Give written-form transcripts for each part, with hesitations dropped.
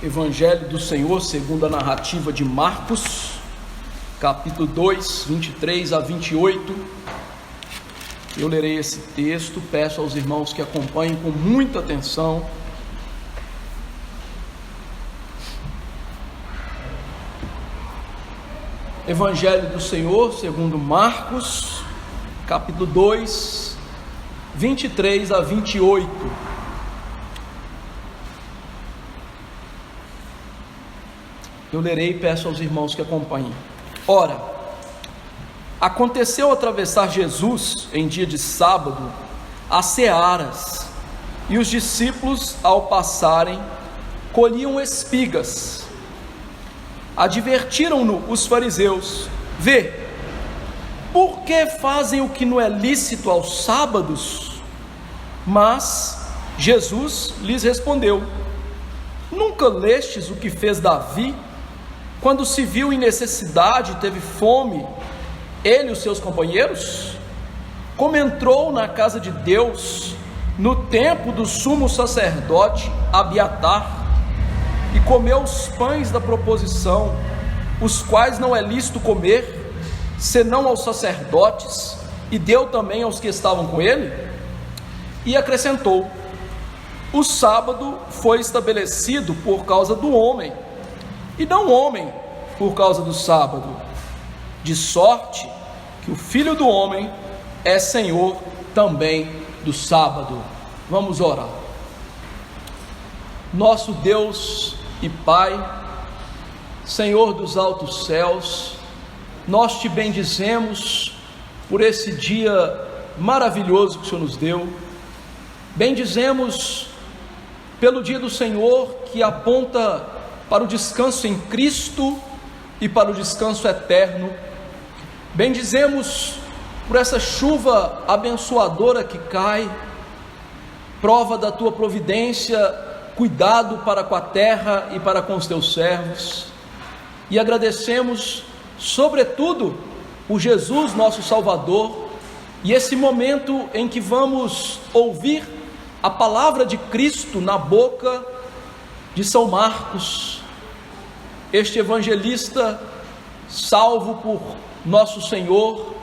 Evangelho do Senhor segundo a narrativa de Marcos, capítulo 2, 23 a 28. Eu lerei esse texto, peço aos irmãos que acompanhem com muita atenção. Evangelho do Senhor segundo Marcos, capítulo 2, 23 a 28. Eu lerei e peço aos irmãos que acompanhem. Ora, aconteceu atravessar Jesus em dia de sábado as searas, e os discípulos, ao passarem, colhiam espigas. Advertiram-no os fariseus: vê, por que fazem o que não é lícito aos sábados? Mas Jesus lhes respondeu: nunca lestes o que fez Davi, quando se viu em necessidade e teve fome, ele e os seus companheiros? Como entrou na casa de Deus no tempo do sumo sacerdote Abiatar, e comeu os pães da proposição, os quais não é lícito comer, senão aos sacerdotes, e deu também aos que estavam com ele? E acrescentou: o sábado foi estabelecido por causa do homem, e não o homem por causa do sábado, de sorte que o Filho do Homem é Senhor também do sábado. Vamos orar. Nosso Deus e Pai, Senhor dos altos céus, nós te bendizemos por esse dia maravilhoso que o Senhor nos deu. Bendizemos pelo dia do Senhor que aponta para o descanso em Cristo e para o descanso eterno. Bendizemos por essa chuva abençoadora que cai, prova da tua providência, cuidado para com a terra e para com os teus servos. E agradecemos sobretudo por Jesus, nosso Salvador, e esse momento em que vamos ouvir a palavra de Cristo na boca de São Marcos, este evangelista salvo por nosso Senhor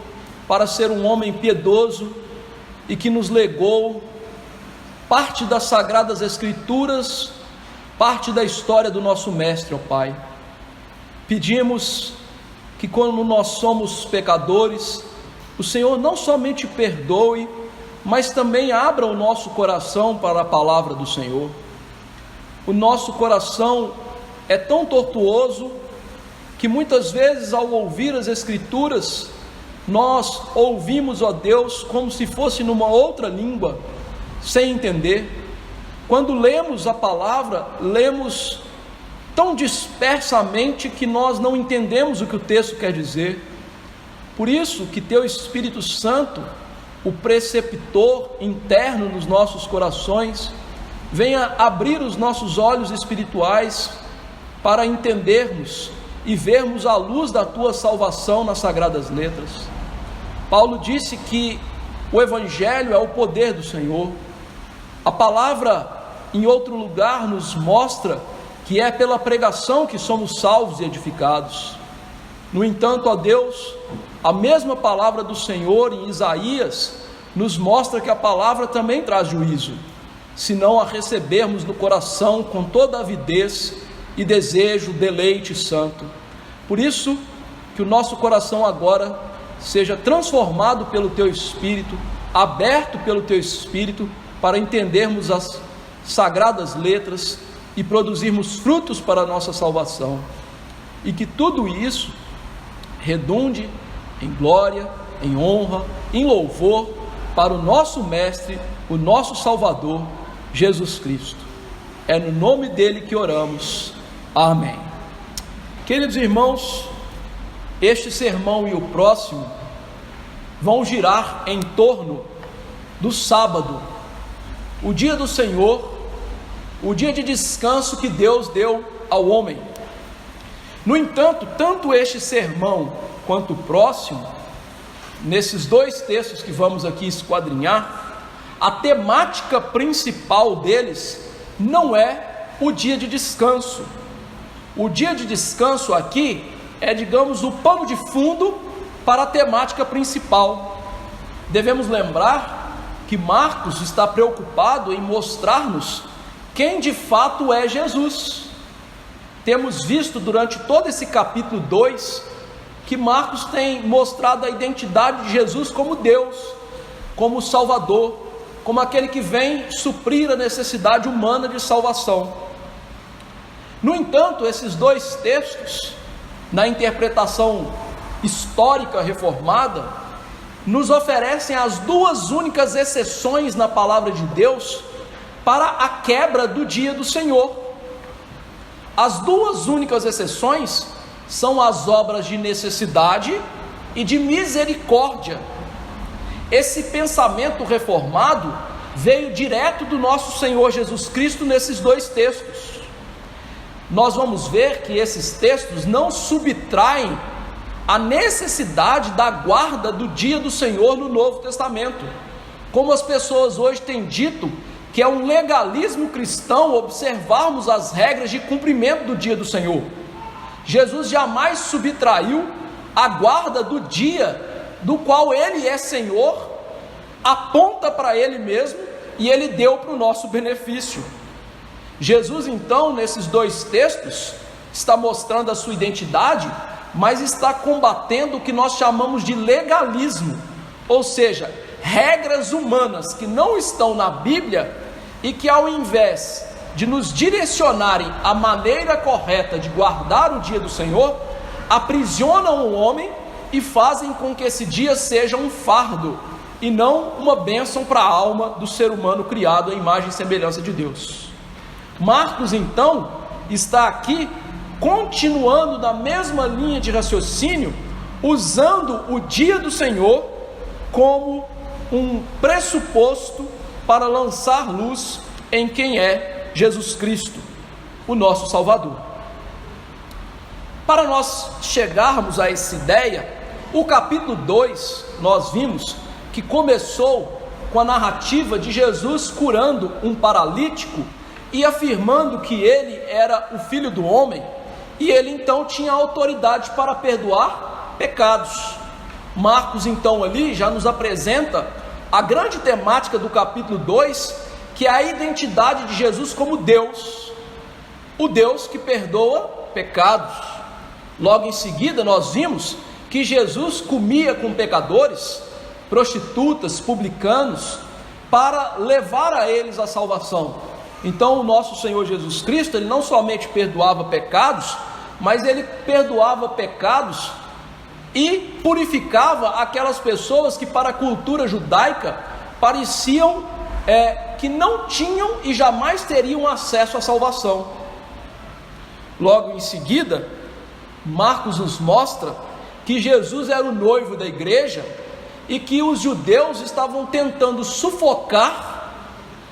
para ser um homem piedoso e que nos legou parte das Sagradas Escrituras, parte da história do nosso Mestre, ó Pai. Pedimos que quando nós somos pecadores, o Senhor não somente perdoe, mas também abra o nosso coração para a palavra do Senhor. O nosso coração é tão tortuoso que muitas vezes, ao ouvir as Escrituras, nós ouvimos, ó Deus, como se fosse numa outra língua, sem entender. Quando lemos a palavra, lemos tão dispersamente que nós não entendemos o que o texto quer dizer. Por isso que teu Espírito Santo, o preceptor interno nos nossos corações, venha abrir os nossos olhos espirituais para entendermos e vermos a luz da tua salvação nas Sagradas Letras. Paulo disse que o Evangelho é o poder do Senhor. A palavra, em outro lugar, nos mostra que é pela pregação que somos salvos e edificados. No entanto, ó Deus, a mesma palavra do Senhor em Isaías nos mostra que a palavra também traz juízo, se não a recebermos no coração com toda avidez e desejo, deleite santo. Por isso, que o nosso coração agora seja transformado pelo teu Espírito, aberto pelo teu Espírito, para entendermos as Sagradas Letras e produzirmos frutos para a nossa salvação, e que tudo isso redunde em glória, em honra, em louvor para o nosso Mestre, o nosso Salvador, Jesus Cristo. É no nome dele que oramos. Amém. Queridos irmãos, este sermão e o próximo vão girar em torno do sábado, o dia do Senhor, o dia de descanso que Deus deu ao homem. No entanto, tanto este sermão quanto o próximo, nesses dois textos que vamos aqui esquadrinhar, a temática principal deles não é o dia de descanso. O dia de descanso aqui é, digamos, o pano de fundo para a temática principal. Devemos lembrar que Marcos está preocupado em mostrar-nos quem de fato é Jesus. Temos visto durante todo esse capítulo 2 que Marcos tem mostrado a identidade de Jesus como Deus, como Salvador, como aquele que vem suprir a necessidade humana de salvação. No entanto, esses dois textos, na interpretação histórica reformada, nos oferecem as duas únicas exceções na palavra de Deus para a quebra do dia do Senhor. As duas únicas exceções são as obras de necessidade e de misericórdia. Esse pensamento reformado veio direto do nosso Senhor Jesus Cristo nesses dois textos. Nós vamos ver que esses textos não subtraem a necessidade da guarda do dia do Senhor no Novo Testamento, como as pessoas hoje têm dito que é um legalismo cristão observarmos as regras de cumprimento do dia do Senhor. Jesus jamais subtraiu a guarda do dia do qual Ele é Senhor, aponta para Ele mesmo e Ele deu para o nosso benefício. Jesus então, nesses dois textos, está mostrando a sua identidade, mas está combatendo o que nós chamamos de legalismo, ou seja, regras humanas que não estão na Bíblia e que, ao invés de nos direcionarem à maneira correta de guardar o dia do Senhor, aprisionam o homem e fazem com que esse dia seja um fardo e não uma bênção para a alma do ser humano criado à imagem e semelhança de Deus. Marcos então está aqui continuando na mesma linha de raciocínio, usando o dia do Senhor como um pressuposto para lançar luz em quem é Jesus Cristo, o nosso Salvador. Para nós chegarmos a essa ideia, o capítulo 2, nós vimos que começou com a narrativa de Jesus curando um paralítico e afirmando que ele era o Filho do Homem, e ele então tinha autoridade para perdoar pecados. Marcos então ali já nos apresenta a grande temática do capítulo 2, que é a identidade de Jesus como Deus, o Deus que perdoa pecados. Logo em seguida nós vimos que Jesus comia com pecadores, prostitutas, publicanos, para levar a eles a salvação. Então o nosso Senhor Jesus Cristo, Ele não somente perdoava pecados, mas Ele perdoava pecados e purificava aquelas pessoas que para a cultura judaica pareciam que não tinham e jamais teriam acesso à salvação. Logo em seguida, Marcos nos mostra que Jesus era o noivo da igreja e que os judeus estavam tentando sufocar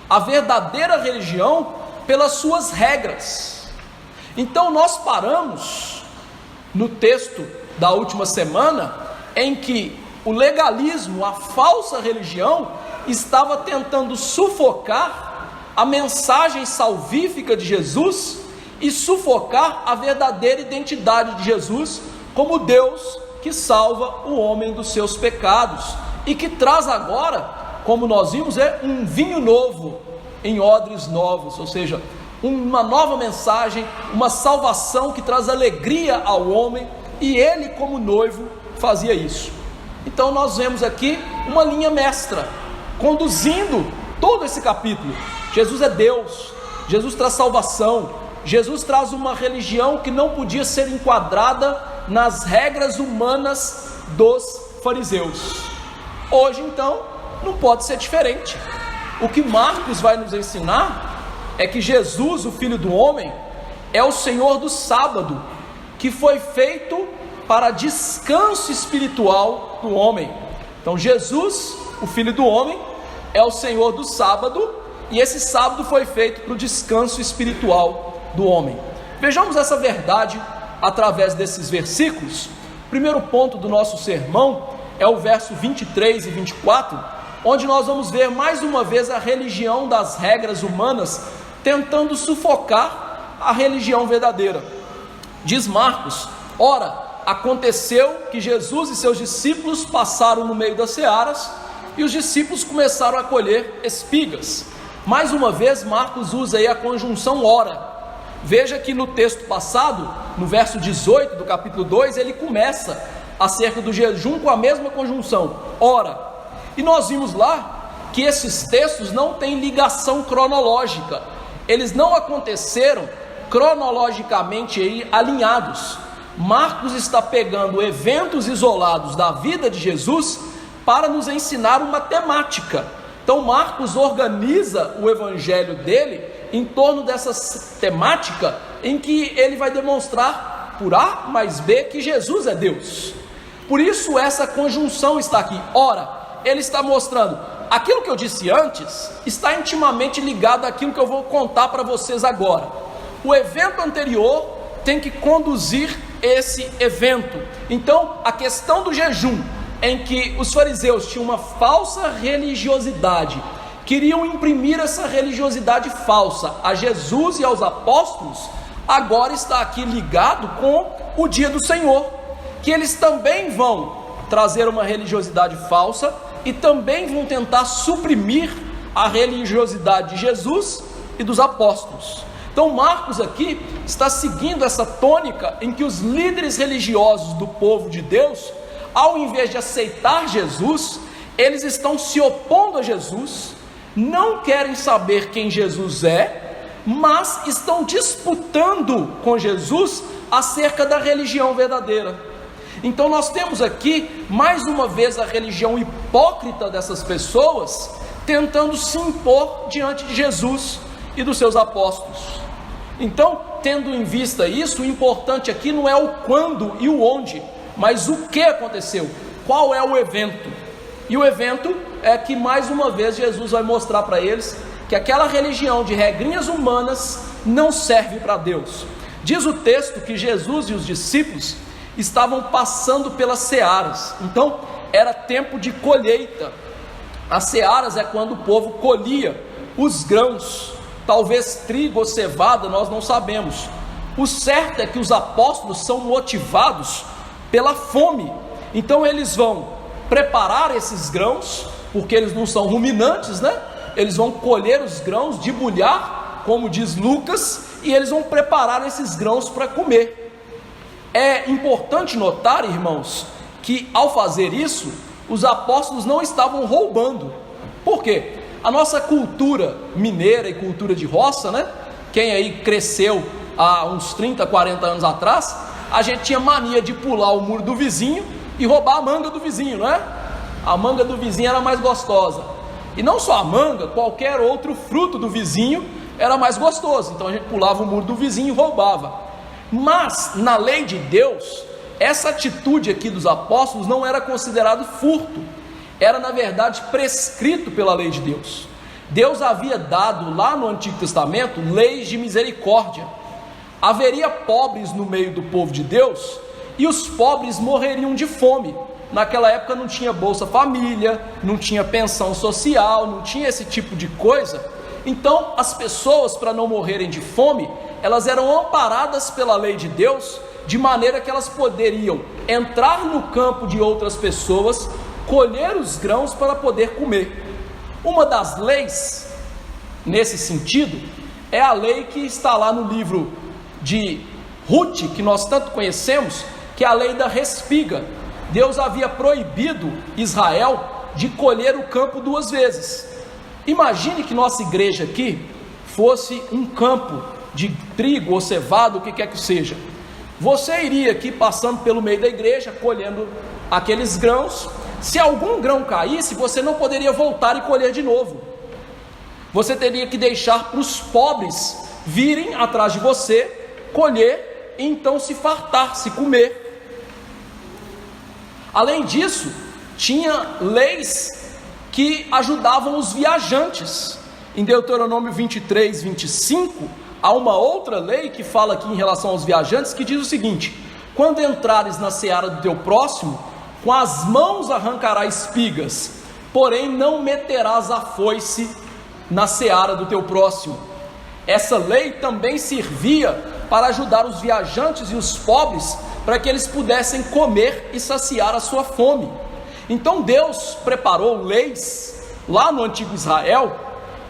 a verdadeira religião pelas suas regras. Então nós paramos no texto da última semana em que o legalismo, a falsa religião, estava tentando sufocar a mensagem salvífica de Jesus e sufocar a verdadeira identidade de Jesus como Deus que salva o homem dos seus pecados e que traz agora, como nós vimos, um vinho novo em odres novos, ou seja, uma nova mensagem, uma salvação que traz alegria ao homem, e ele como noivo fazia isso. Então nós vemos aqui uma linha mestra conduzindo todo esse capítulo. Jesus é Deus, Jesus traz salvação, Jesus traz uma religião que não podia ser enquadrada nas regras humanas dos fariseus. Hoje então não pode ser diferente. O que Marcos vai nos ensinar é que Jesus, o Filho do Homem, é o Senhor do sábado, que foi feito para descanso espiritual do homem. Então Jesus, o Filho do Homem, é o Senhor do sábado, e esse sábado foi feito para o descanso espiritual do homem. Vejamos essa verdade através desses versículos. O primeiro ponto do nosso sermão é o verso 23 e 24, onde nós vamos ver mais uma vez a religião das regras humanas tentando sufocar a religião verdadeira. Diz Marcos: ora, aconteceu que Jesus e seus discípulos passaram no meio das searas, e os discípulos começaram a colher espigas. Mais uma vez Marcos usa aí a conjunção ora. Veja que no texto passado, no verso 18 do capítulo 2, ele começa acerca do jejum com a mesma conjunção, ora. E nós vimos lá que esses textos não têm ligação cronológica, eles não aconteceram cronologicamente aí alinhados. Marcos está pegando eventos isolados da vida de Jesus para nos ensinar uma temática. Então Marcos organiza o evangelho dele em torno dessa temática, em que ele vai demonstrar por A mais B que Jesus é Deus. Por isso essa conjunção está aqui. Ora, ele está mostrando aquilo que eu disse antes está intimamente ligado àquilo que eu vou contar para vocês agora. O evento anterior tem que conduzir esse evento. Então a questão do jejum, em que os fariseus tinham uma falsa religiosidade, queriam imprimir essa religiosidade falsa a Jesus e aos apóstolos, agora está aqui ligado com o dia do Senhor, que eles também vão trazer uma religiosidade falsa e também vão tentar suprimir a religiosidade de Jesus e dos apóstolos. Então Marcos aqui está seguindo essa tônica em que os líderes religiosos do povo de Deus, ao invés de aceitar Jesus, eles estão se opondo a Jesus, não querem saber quem Jesus é, mas estão disputando com Jesus acerca da religião verdadeira. Então nós temos aqui mais uma vez a religião hipócrita dessas pessoas tentando se impor diante de Jesus e dos seus apóstolos. Então, tendo em vista isso, o importante aqui não é o quando e o onde, mas o que aconteceu, qual é o evento. E o evento é que mais uma vez Jesus vai mostrar para eles que aquela religião de regrinhas humanas não serve para Deus. Diz o texto que Jesus e os discípulos estavam passando pelas searas, então era tempo de colheita. As searas é quando o povo colhia os grãos, talvez trigo ou cevada, nós não sabemos. O certo é que os apóstolos são motivados pela fome, então eles vão preparar esses grãos, porque eles não são ruminantes, né? Eles vão colher os grãos, debulhar, como diz Lucas, e eles vão preparar esses grãos para comer. É importante notar, irmãos, que ao fazer isso, os apóstolos não estavam roubando. Por quê? A nossa cultura mineira e cultura de roça, né? Quem aí cresceu há uns 30, 40 anos atrás, a gente tinha mania de pular o muro do vizinho e roubar a manga do vizinho, não é? A manga do vizinho era mais gostosa. E não só a manga, qualquer outro fruto do vizinho era mais gostoso. Então a gente pulava o muro do vizinho e roubava. Mas na lei de Deus, essa atitude aqui dos apóstolos não era considerado furto. Era na verdade prescrito pela lei de Deus. Deus havia dado lá no Antigo Testamento leis de misericórdia. Haveria pobres no meio do povo de Deus e os pobres morreriam de fome. Naquela época não tinha Bolsa Família, não tinha pensão social, não tinha esse tipo de coisa. Então as pessoas, para não morrerem de fome, elas eram amparadas pela lei de Deus, de maneira que elas poderiam entrar no campo de outras pessoas, colher os grãos para poder comer. Uma das leis nesse sentido é a lei que está lá no livro de Ruth, que nós tanto conhecemos, que é a lei da respiga. Deus havia proibido Israel de colher o campo 2 vezes. Imagine que nossa igreja aqui fosse um campo de trigo ou cevada, o que quer que seja. Você iria aqui passando pelo meio da igreja, colhendo aqueles grãos. Se algum grão caísse, você não poderia voltar e colher de novo. Você teria que deixar para os pobres virem atrás de você, colher e então se fartar, se comer. Além disso, tinha leis que ajudavam os viajantes. Em Deuteronômio 23, 25, há uma outra lei que fala aqui em relação aos viajantes, que diz o seguinte: quando entrares na seara do teu próximo, com as mãos arrancarás espigas, porém não meterás a foice na seara do teu próximo. essa lei também servia para ajudar os viajantes e os pobres, para que eles pudessem comer e saciar a sua fome. Então Deus preparou leis lá no antigo Israel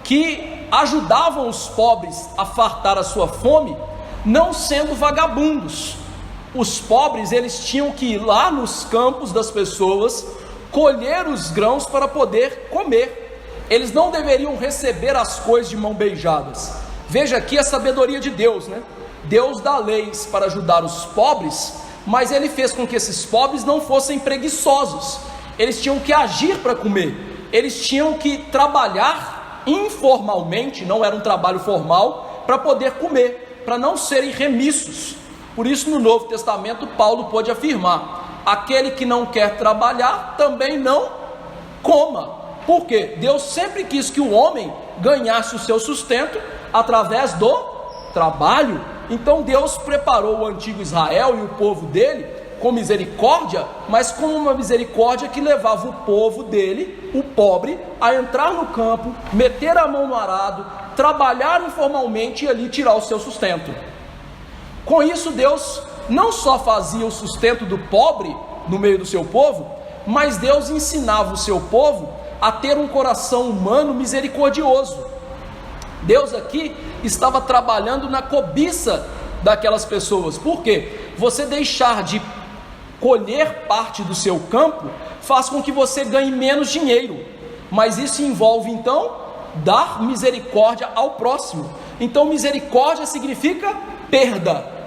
que ajudavam os pobres a fartar a sua fome, não sendo vagabundos. Os pobres, eles tinham que ir lá nos campos das pessoas, colher os grãos para poder comer. Eles não deveriam receber as coisas de mão beijadas. Veja aqui a sabedoria de Deus, né? Deus dá leis para ajudar os pobres, mas Ele fez com que esses pobres não fossem preguiçosos. Eles tinham que agir para comer, eles tinham que trabalhar informalmente, não era um trabalho formal, para poder comer, para não serem remissos. Por isso no Novo Testamento Paulo pode afirmar: aquele que não quer trabalhar também não coma. Por quê? Deus sempre quis que o homem ganhasse o seu sustento através do trabalho. Então Deus preparou o antigo Israel e o povo dele com misericórdia, mas com uma misericórdia que levava o povo dele, o pobre, a entrar no campo, meter a mão no arado, trabalhar informalmente e ali tirar o seu sustento. Com isso Deus não só fazia o sustento do pobre no meio do seu povo, mas Deus ensinava o seu povo a ter um coração humano misericordioso. Deus aqui estava trabalhando na cobiça daquelas pessoas. Por quê? Você deixar de colher parte do seu campo faz com que você ganhe menos dinheiro, mas isso envolve então dar misericórdia ao próximo. Então misericórdia significa perda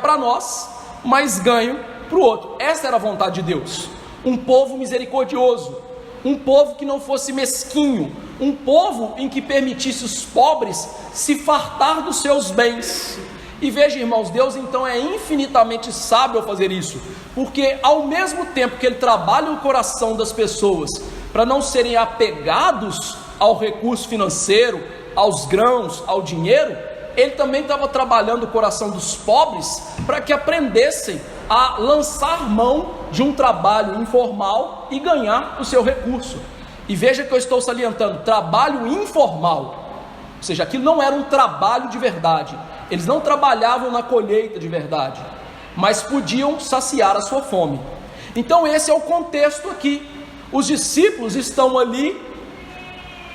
para nós, mas ganho para o outro. Essa era a vontade de Deus, um povo misericordioso, um povo que não fosse mesquinho, um povo em que permitisse os pobres se fartar dos seus bens. E veja, irmãos, Deus então é infinitamente sábio ao fazer isso, porque ao mesmo tempo que Ele trabalha o coração das pessoas para não serem apegados ao recurso financeiro, aos grãos, ao dinheiro, Ele também estava trabalhando o coração dos pobres para que aprendessem a lançar mão de um trabalho informal e ganhar o seu recurso. E veja que eu estou salientando, trabalho informal, ou seja, aquilo não era um trabalho de verdade. Eles não trabalhavam na colheita de verdade, mas podiam saciar a sua fome. Então esse é o contexto aqui. Os discípulos estão ali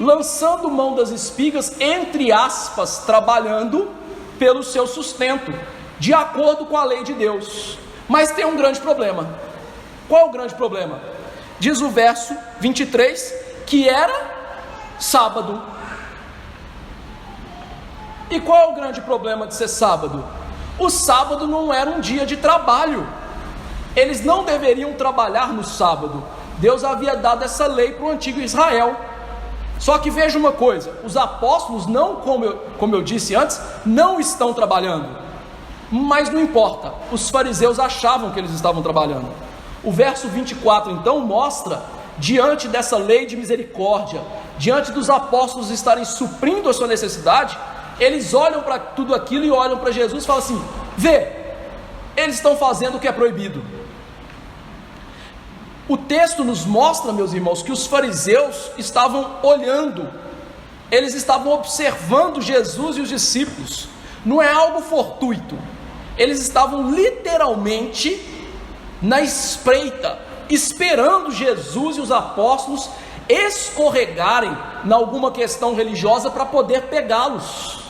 lançando mão das espigas, entre aspas, trabalhando pelo seu sustento, de acordo com a lei de Deus. Mas tem um grande problema. Qual é o grande problema? Diz o verso 23, que era sábado. E qual é o grande problema de ser sábado? O sábado não era um dia de trabalho. Eles não deveriam trabalhar no sábado. Deus havia dado essa lei para o antigo Israel. Só que veja uma coisa, os apóstolos não, como eu disse antes, não estão trabalhando. Mas não importa, os fariseus achavam que eles estavam trabalhando. O verso 24 então mostra, diante dessa lei de misericórdia, diante dos apóstolos estarem suprindo a sua necessidade, eles olham para tudo aquilo e olham para Jesus e falam assim: vê, eles estão fazendo o que é proibido. O texto nos mostra, meus irmãos, que os fariseus estavam olhando, eles estavam observando Jesus e os discípulos. Não é algo fortuito, eles estavam literalmente na espreita, esperando Jesus e os apóstolos escorregarem em alguma questão religiosa para poder pegá-los.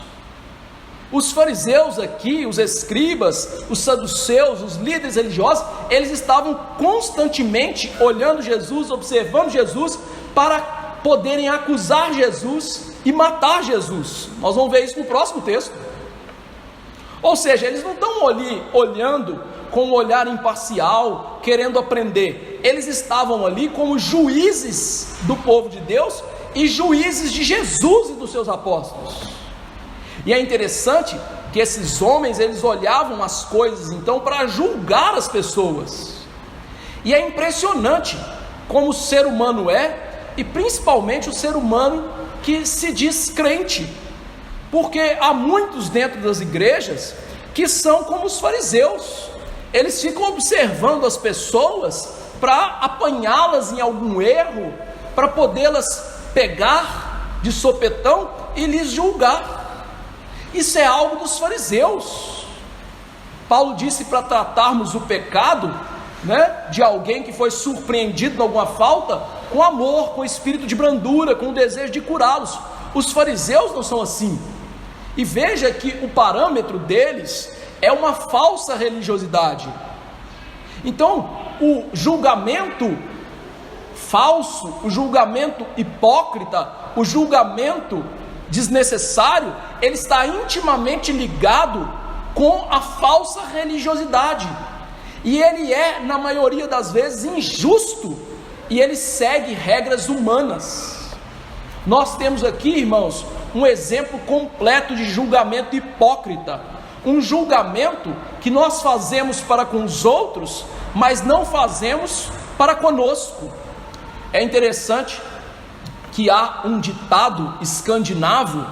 Os fariseus aqui, os escribas, os saduceus, os líderes religiosos, eles estavam constantemente olhando Jesus, observando Jesus, para poderem acusar Jesus e matar Jesus. Nós vamos ver isso no próximo texto. Ou seja, eles não estão ali olhando com um olhar imparcial, querendo aprender. Eles estavam ali como juízes do povo de Deus e juízes de Jesus e dos seus apóstolos. E é interessante que esses homens, eles olhavam as coisas então para julgar as pessoas. E é impressionante como o ser humano é, e principalmente o ser humano que se diz crente, porque há muitos dentro das igrejas que são como os fariseus. Eles ficam observando as pessoas para apanhá-las em algum erro, para podê-las pegar de sopetão e lhes julgar. Isso é algo dos fariseus. Paulo disse para tratarmos o pecado, de alguém que foi surpreendido em alguma falta, com amor, com espírito de brandura, com o desejo de curá-los. Os fariseus não são assim. E veja que o parâmetro deles é uma falsa religiosidade. Então, o julgamento falso, o julgamento hipócrita, o julgamento desnecessário, ele está intimamente ligado com a falsa religiosidade. E ele é, na maioria das vezes, injusto, e ele segue regras humanas. Nós temos aqui, irmãos, um exemplo completo de julgamento hipócrita, um julgamento que nós fazemos para com os outros, mas não fazemos para conosco. É interessante que há um ditado escandinavo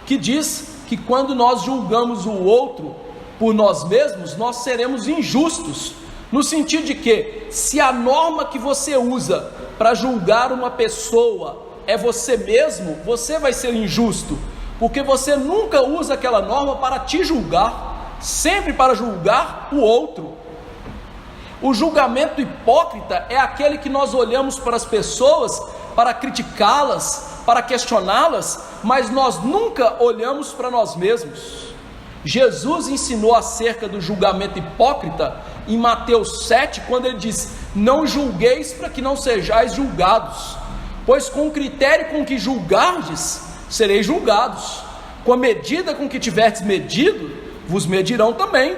que diz que quando nós julgamos o outro por nós mesmos, nós seremos injustos, no sentido de que, se a norma que você usa para julgar uma pessoa é você mesmo, você vai ser injusto, porque você nunca usa aquela norma para te julgar, sempre para julgar o outro. O julgamento hipócrita é aquele que nós olhamos para as pessoas para criticá-las, para questioná-las, mas nós nunca olhamos para nós mesmos. Jesus ensinou acerca do julgamento hipócrita em Mateus 7, quando ele diz: não julgueis para que não sejais julgados, pois com o critério com que julgardes, sereis julgados, com a medida com que tiverdes medido, vos medirão também.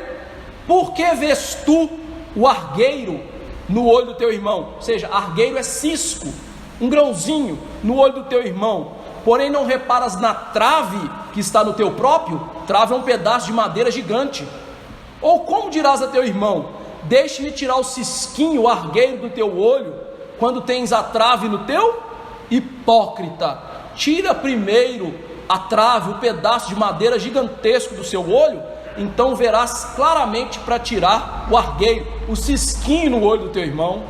Por que vês tu o argueiro no olho do teu irmão? Ou seja, argueiro é cisco, um grãozinho no olho do teu irmão, porém não reparas na trave que está no teu próprio? Trave é um pedaço de madeira gigante. Ou como dirás a teu irmão: deixe-me tirar o cisquinho, o argueiro do teu olho, quando tens a trave no teu? Hipócrita, tira primeiro a trave, o pedaço de madeira gigantesco do seu olho, então verás claramente para tirar o argueiro, o cisquinho no olho do teu irmão.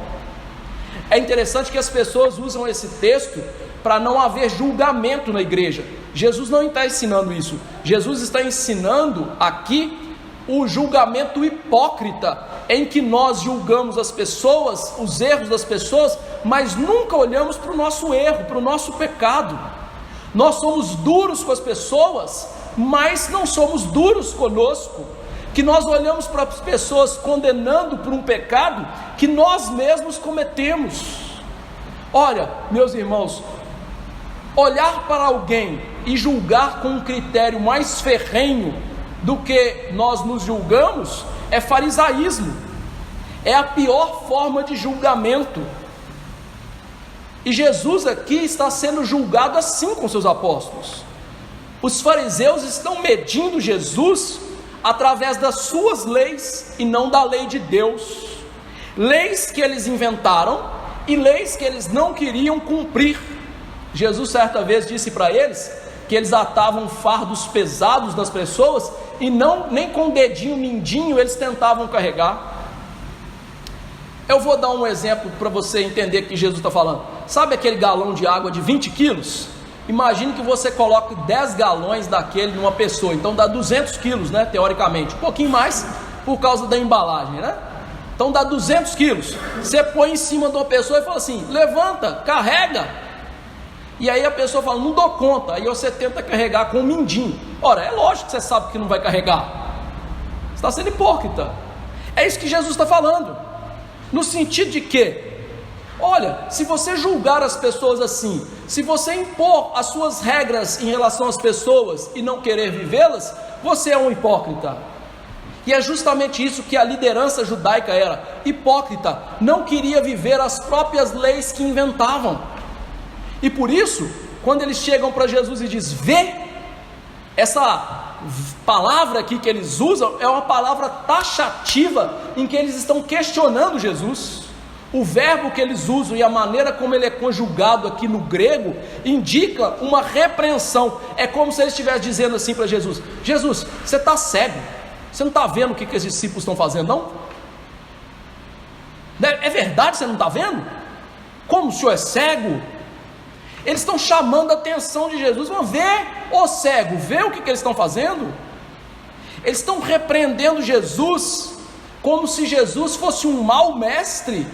É interessante que as pessoas usam esse texto para não haver julgamento na igreja. Jesus não está ensinando isso. Jesus está ensinando aqui o julgamento hipócrita, em que nós julgamos as pessoas, os erros das pessoas, mas nunca olhamos para o nosso erro, para o nosso pecado. Nós somos duros com as pessoas, mas não somos duros conosco, que nós olhamos para as pessoas condenando por um pecado que nós mesmos cometemos. Olha, meus irmãos, olhar para alguém e julgar com um critério mais ferrenho do que nós nos julgamos é farisaísmo, é a pior forma de julgamento. E Jesus aqui está sendo julgado assim com seus apóstolos. Os fariseus estão medindo Jesus através das suas leis e não da lei de Deus, leis que eles inventaram e leis que eles não queriam cumprir. Jesus certa vez disse para eles que eles atavam fardos pesados nas pessoas e nem com o dedinho mindinho eles tentavam carregar. Eu vou dar um exemplo para você entender o que Jesus está falando. Sabe aquele galão de água de 20 quilos? Imagine que você coloque 10 galões daquele numa pessoa, então dá 200 quilos, teoricamente, um pouquinho mais por causa da embalagem, então dá 200 quilos, você põe em cima de uma pessoa e fala assim: levanta, carrega, e aí a pessoa fala: não dou conta, aí você tenta carregar com um mindinho. Ora, é lógico que você sabe que não vai carregar, você está sendo hipócrita. É isso que Jesus está falando, no sentido de que, olha, se você julgar as pessoas assim, se você impor as suas regras em relação às pessoas e não querer vivê-las, você é um hipócrita. E é justamente isso que a liderança judaica era, hipócrita, não queria viver as próprias leis que inventavam. E por isso, quando eles chegam para Jesus e diz: vê, essa palavra aqui que eles usam é uma palavra taxativa, em que eles estão questionando Jesus. O verbo que eles usam e a maneira como ele é conjugado aqui no grego indica uma repreensão. É como se eles estivessem dizendo assim para Jesus: Jesus, você está cego? Você não está vendo o que os discípulos estão fazendo, não? É verdade, você não está vendo? Como o senhor é cego? Eles estão chamando a atenção de Jesus. Vamos ver, ô cego, vê o que eles estão fazendo? Eles estão repreendendo Jesus, como se Jesus fosse um mau mestre,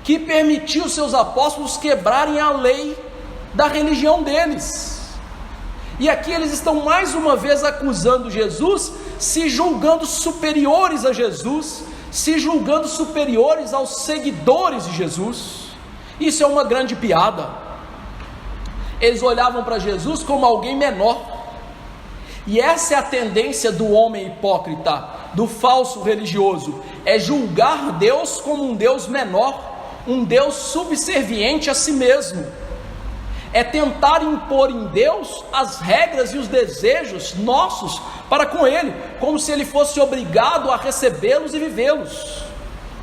que permitiu os seus apóstolos quebrarem a lei da religião deles. E aqui eles estão mais uma vez acusando Jesus, se julgando superiores a Jesus, se julgando superiores aos seguidores de Jesus. Isso é uma grande piada. Eles olhavam para Jesus como alguém menor, e essa é a tendência do homem hipócrita, do falso religioso, é julgar Deus como um Deus menor, um Deus subserviente a si mesmo, é tentar impor em Deus as regras e os desejos nossos para com Ele, como se Ele fosse obrigado a recebê-los e vivê-los.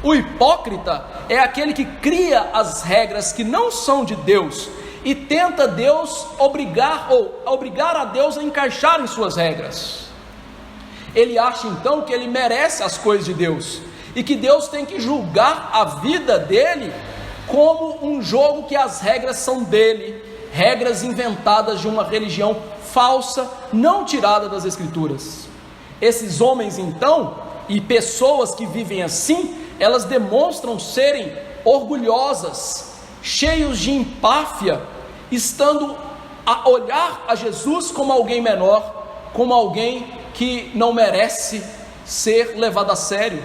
O hipócrita é aquele que cria as regras que não são de Deus e tenta obrigar a Deus a encaixar em suas regras. Ele acha então que ele merece as coisas de Deus e que Deus tem que julgar a vida dele como um jogo que as regras são dele, regras inventadas de uma religião falsa, não tirada das Escrituras. Esses homens então, e pessoas que vivem assim, elas demonstram serem orgulhosas, cheios de empáfia, estando a olhar a Jesus como alguém menor, como alguém que não merece ser levado a sério.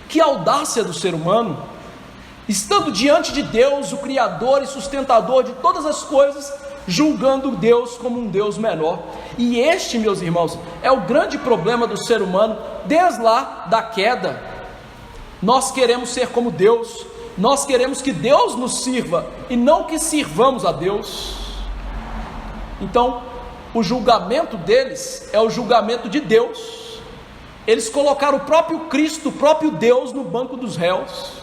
Que audácia do ser humano, estando diante de Deus, o Criador e sustentador de todas as coisas, julgando Deus como um Deus menor. E este, meus irmãos, é o grande problema do ser humano, desde lá da queda. Nós queremos ser como Deus, nós queremos que Deus nos sirva, e não que sirvamos a Deus. Então, o julgamento deles é o julgamento de Deus. Eles colocaram o próprio Cristo, o próprio Deus, no banco dos réus.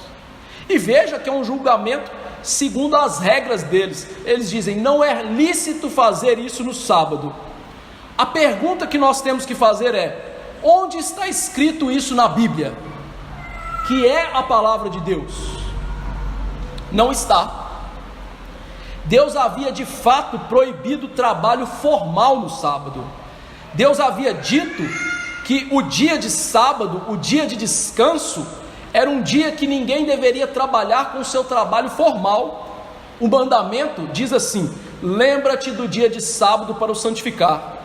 E veja que é um julgamento segundo as regras deles. Eles dizem, não é lícito fazer isso no sábado. A pergunta que nós temos que fazer é, onde está escrito isso na Bíblia? Que é a palavra de Deus? Não está. Deus havia de fato proibido o trabalho formal no sábado. Deus havia dito que o dia de sábado, o dia de descanso, era um dia que ninguém deveria trabalhar com o seu trabalho formal. O mandamento diz assim, lembra-te do dia de sábado para o santificar.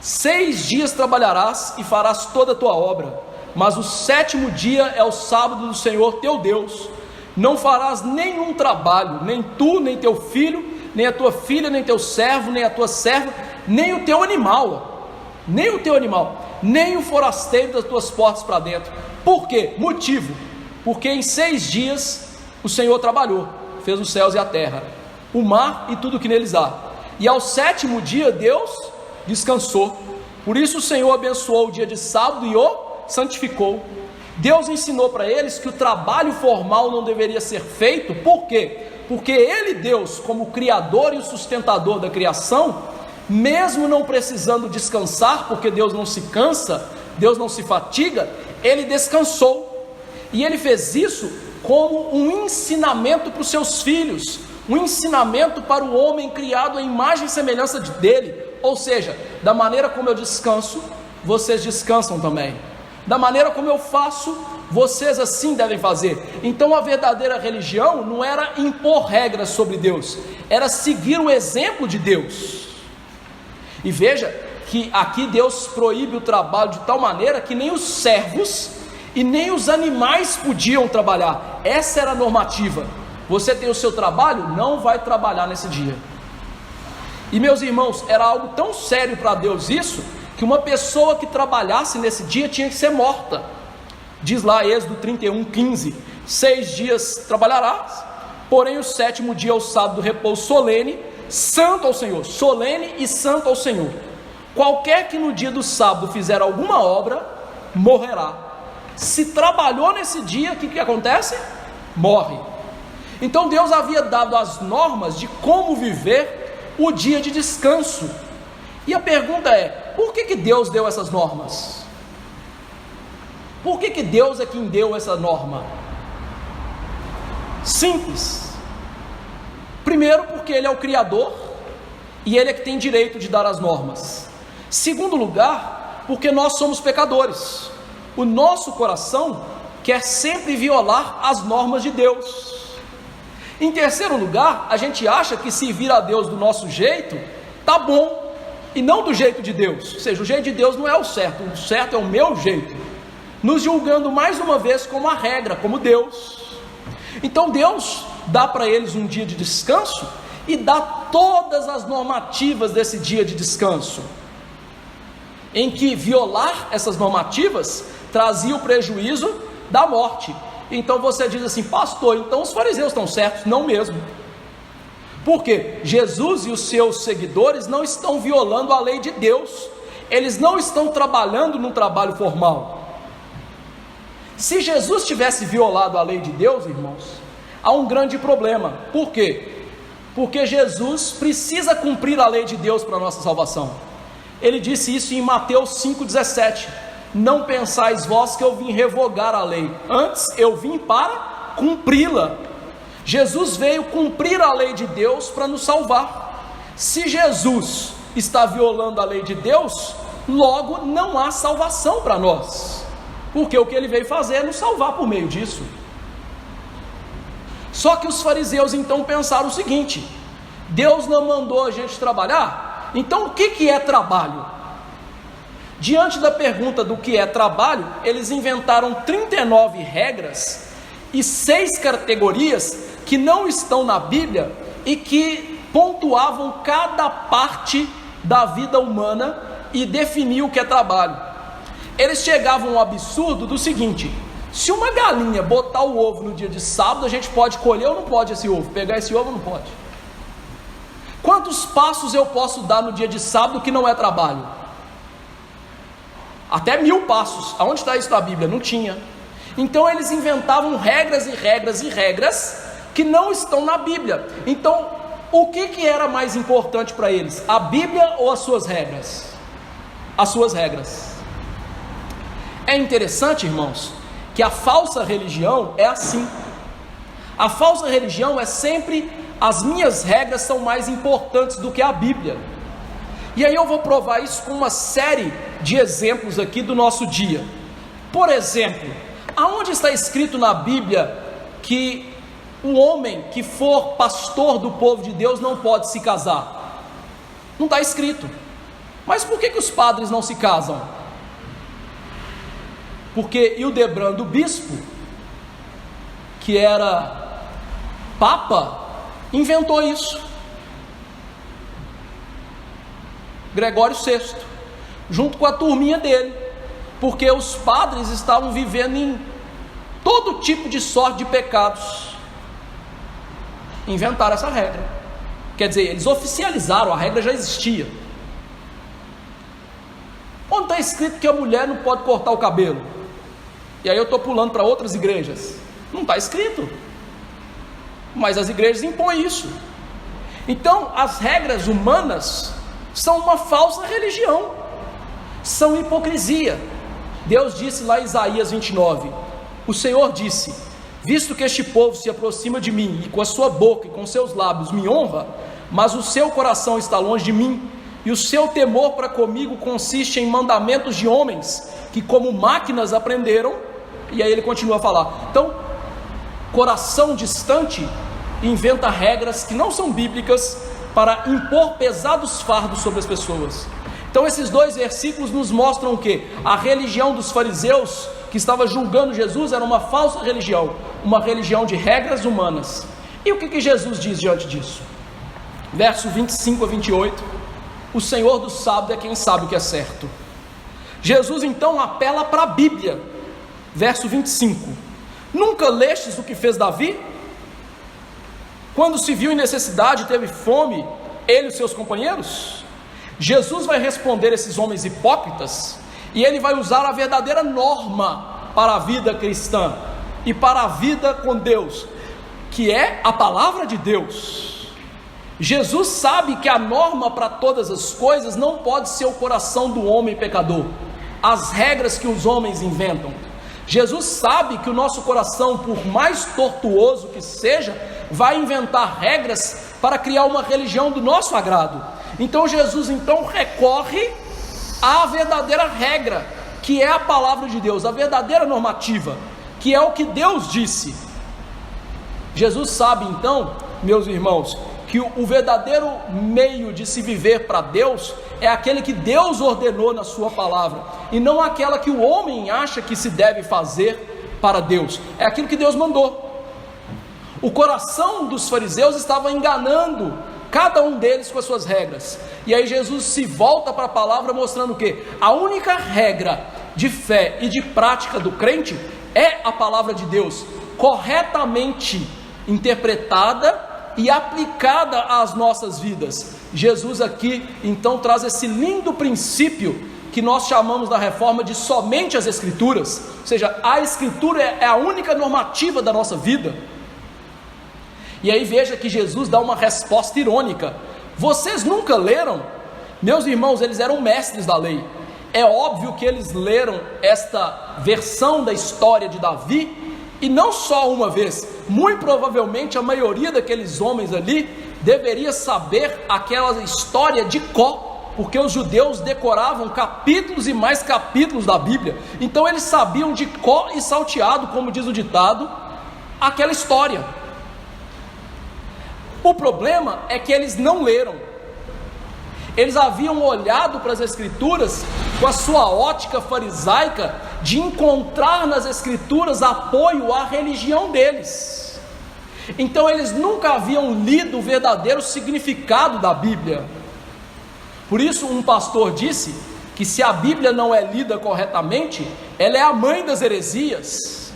6 dias trabalharás e farás toda a tua obra, mas o 7º dia é o sábado do Senhor teu Deus. Não farás nenhum trabalho, nem tu, nem teu filho, nem a tua filha, nem teu servo, nem a tua serva, nem o teu animal, nem o forasteiro das tuas portas para dentro. Por quê? Motivo, porque em 6 dias o Senhor trabalhou, fez os céus e a terra, o mar e tudo que neles há, e ao 7º dia Deus descansou. Por isso o Senhor abençoou o dia de sábado e o santificou. Deus ensinou para eles que o trabalho formal não deveria ser feito. Por quê? Porque Ele, Deus, como o Criador e o sustentador da criação, mesmo não precisando descansar, porque Deus não se cansa, Deus não se fatiga, Ele descansou, e Ele fez isso como um ensinamento para os seus filhos, um ensinamento para o homem criado à imagem e semelhança dele, ou seja, da maneira como eu descanso, vocês descansam também, da maneira como eu faço, vocês assim devem fazer. Então a verdadeira religião não era impor regras sobre Deus, era seguir o exemplo de Deus. E veja que aqui Deus proíbe o trabalho de tal maneira que nem os servos e nem os animais podiam trabalhar. Essa era a normativa. Você tem o seu trabalho, não vai trabalhar nesse dia. E meus irmãos, era algo tão sério para Deus isso, que uma pessoa que trabalhasse nesse dia tinha que ser morta. Diz lá Êxodo 31:15, 6 dias trabalharás, porém o 7º dia é o sábado do repouso solene, santo ao Senhor, solene e santo ao Senhor. Qualquer que no dia do sábado fizer alguma obra, morrerá. Se trabalhou nesse dia, o que acontece? Morre. Então Deus havia dado as normas de como viver o dia de descanso. E a pergunta é, por que Deus deu essas normas? Por que Deus é quem deu essa norma? Simples. Primeiro, porque Ele é o Criador, e Ele é que tem direito de dar as normas. Segundo lugar, porque nós somos pecadores. O nosso coração quer sempre violar as normas de Deus. Em terceiro lugar, a gente acha que servir a Deus do nosso jeito tá bom, e não do jeito de Deus. Ou seja, o jeito de Deus não é o certo é o meu jeito, nos julgando mais uma vez como a regra, como Deus. Então Deus dá para eles um dia de descanso e dá todas as normativas desse dia de descanso, em que violar essas normativas trazia o prejuízo da morte. Então você diz assim: pastor, então os fariseus estão certos? Não mesmo. Porque Jesus e os seus seguidores não estão violando a lei de Deus, eles não estão trabalhando num trabalho formal. Se Jesus tivesse violado a lei de Deus, irmãos, há um grande problema. Por quê? Porque Jesus precisa cumprir a lei de Deus para a nossa salvação. Ele disse isso em Mateus 5,17: não pensais vós que eu vim revogar a lei, antes eu vim para cumpri-la. Jesus veio cumprir a lei de Deus para nos salvar. Se Jesus está violando a lei de Deus, logo não há salvação para nós, porque o que ele veio fazer é nos salvar por meio disso. Só que os fariseus então pensaram o seguinte: Deus não mandou a gente trabalhar, então o que é trabalho? Diante da pergunta do que é trabalho, eles inventaram 39 regras e 6 categorias que não estão na Bíblia e que pontuavam cada parte da vida humana e definiam o que é trabalho. Eles chegavam ao absurdo do seguinte: se uma galinha botar o ovo no dia de sábado, a gente pode colher ou não pode esse ovo? Pegar esse ovo ou não pode? Quantos passos eu posso dar no dia de sábado que não é trabalho? Até 1000 passos. Aonde está isso na Bíblia? Não tinha. Então eles inventavam regras e regras e regras que não estão na Bíblia. Então o que era mais importante para eles? A Bíblia ou as suas regras? As suas regras. É interessante, irmãos, que a falsa religião é assim. A falsa religião é sempre: as minhas regras são mais importantes do que a Bíblia. E aí eu vou provar isso com uma série de exemplos aqui do nosso dia. Por exemplo, aonde está escrito na Bíblia que um homem que for pastor do povo de Deus não pode se casar? Não está escrito. Mas por que os padres não se casam? Porque Hildebrando Bispo, que era papa, inventou isso. Gregório VI, junto com a turminha dele, porque os padres estavam vivendo em todo tipo de sorte de pecados. Inventaram essa regra. Quer dizer, eles oficializaram, a regra já existia. Onde está escrito que a mulher não pode cortar o cabelo? E aí eu estou pulando para outras igrejas. Não está escrito, mas as igrejas impõem isso. Então as regras humanas são uma falsa religião, são hipocrisia. Deus disse lá em Isaías 29, o Senhor disse: visto que este povo se aproxima de mim, e com a sua boca e com seus lábios me honra, mas o seu coração está longe de mim, e o seu temor para comigo consiste em mandamentos de homens, que como máquinas aprenderam. E aí ele continua a falar. Então, coração distante inventa regras que não são bíblicas para impor pesados fardos sobre as pessoas. Então esses 2 versículos nos mostram que a religião dos fariseus, que estava julgando Jesus, era uma falsa religião, uma religião de regras humanas. E o que Jesus diz diante disso? Verso 25 a 28, o Senhor do sábado é quem sabe o que é certo. Jesus então apela para a Bíblia. Verso 25, nunca lestes o que fez Davi? Quando se viu em necessidade, teve fome, ele e os seus companheiros? Jesus vai responder esses homens hipócritas, e ele vai usar a verdadeira norma para a vida cristã e para a vida com Deus, que é a palavra de Deus. Jesus sabe que a norma para todas as coisas não pode ser o coração do homem pecador, as regras que os homens inventam. Jesus sabe que o nosso coração, por mais tortuoso que seja, vai inventar regras para criar uma religião do nosso agrado. Então Jesus recorre à verdadeira regra, que é a palavra de Deus, a verdadeira normativa, que é o que Deus disse. Jesus sabe então, meus irmãos, que o verdadeiro meio de se viver para Deus é aquele que Deus ordenou na sua palavra, e não aquela que o homem acha que se deve fazer para Deus, é aquilo que Deus mandou. O coração dos fariseus estava enganando cada um deles com as suas regras, e aí Jesus se volta para a palavra mostrando que a única regra de fé e de prática do crente é a palavra de Deus, corretamente interpretada e aplicada às nossas vidas. Jesus aqui então traz esse lindo princípio que nós chamamos na reforma de somente as Escrituras, ou seja, a Escritura é a única normativa da nossa vida. E aí veja que Jesus dá uma resposta irônica: vocês nunca leram? Meus irmãos, eles eram mestres da lei, é óbvio que eles leram esta versão da história de Davi, e não só uma vez, muito provavelmente a maioria daqueles homens ali deveria saber aquela história de cor, porque os judeus decoravam capítulos e mais capítulos da Bíblia, então eles sabiam de cor e salteado, como diz o ditado, aquela história. O problema é que eles não leram, eles haviam olhado para as Escrituras com a sua ótica farisaica de encontrar nas Escrituras apoio à religião deles. Então eles nunca haviam lido o verdadeiro significado da Bíblia. Por isso um pastor disse que se a Bíblia não é lida corretamente, ela é a mãe das heresias.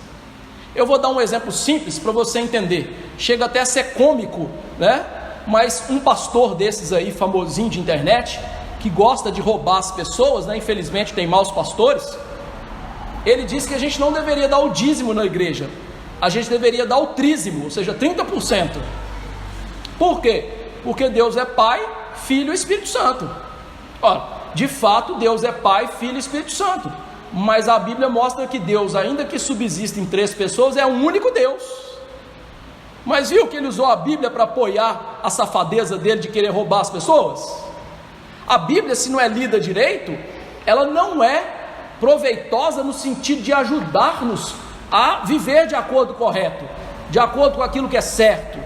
Eu vou dar um exemplo simples para você entender, chega até a ser cômico, né? Mas um pastor desses aí, famosinho de internet, que gosta de roubar as pessoas, né? Infelizmente tem maus pastores. Ele diz que a gente não deveria dar o dízimo na igreja, a gente deveria dar o trízimo, ou seja, 30%. Por quê? Porque Deus é Pai, Filho e Espírito Santo. Ora, de fato Deus é Pai, Filho e Espírito Santo, mas a Bíblia mostra que Deus, ainda que subsista em 3 pessoas, é um único Deus. Mas viu que ele usou a Bíblia para apoiar a safadeza dele de querer roubar as pessoas? A Bíblia, se não é lida direito, ela não é proveitosa no sentido de ajudar-nos a viver de acordo correto, de acordo com aquilo que é certo.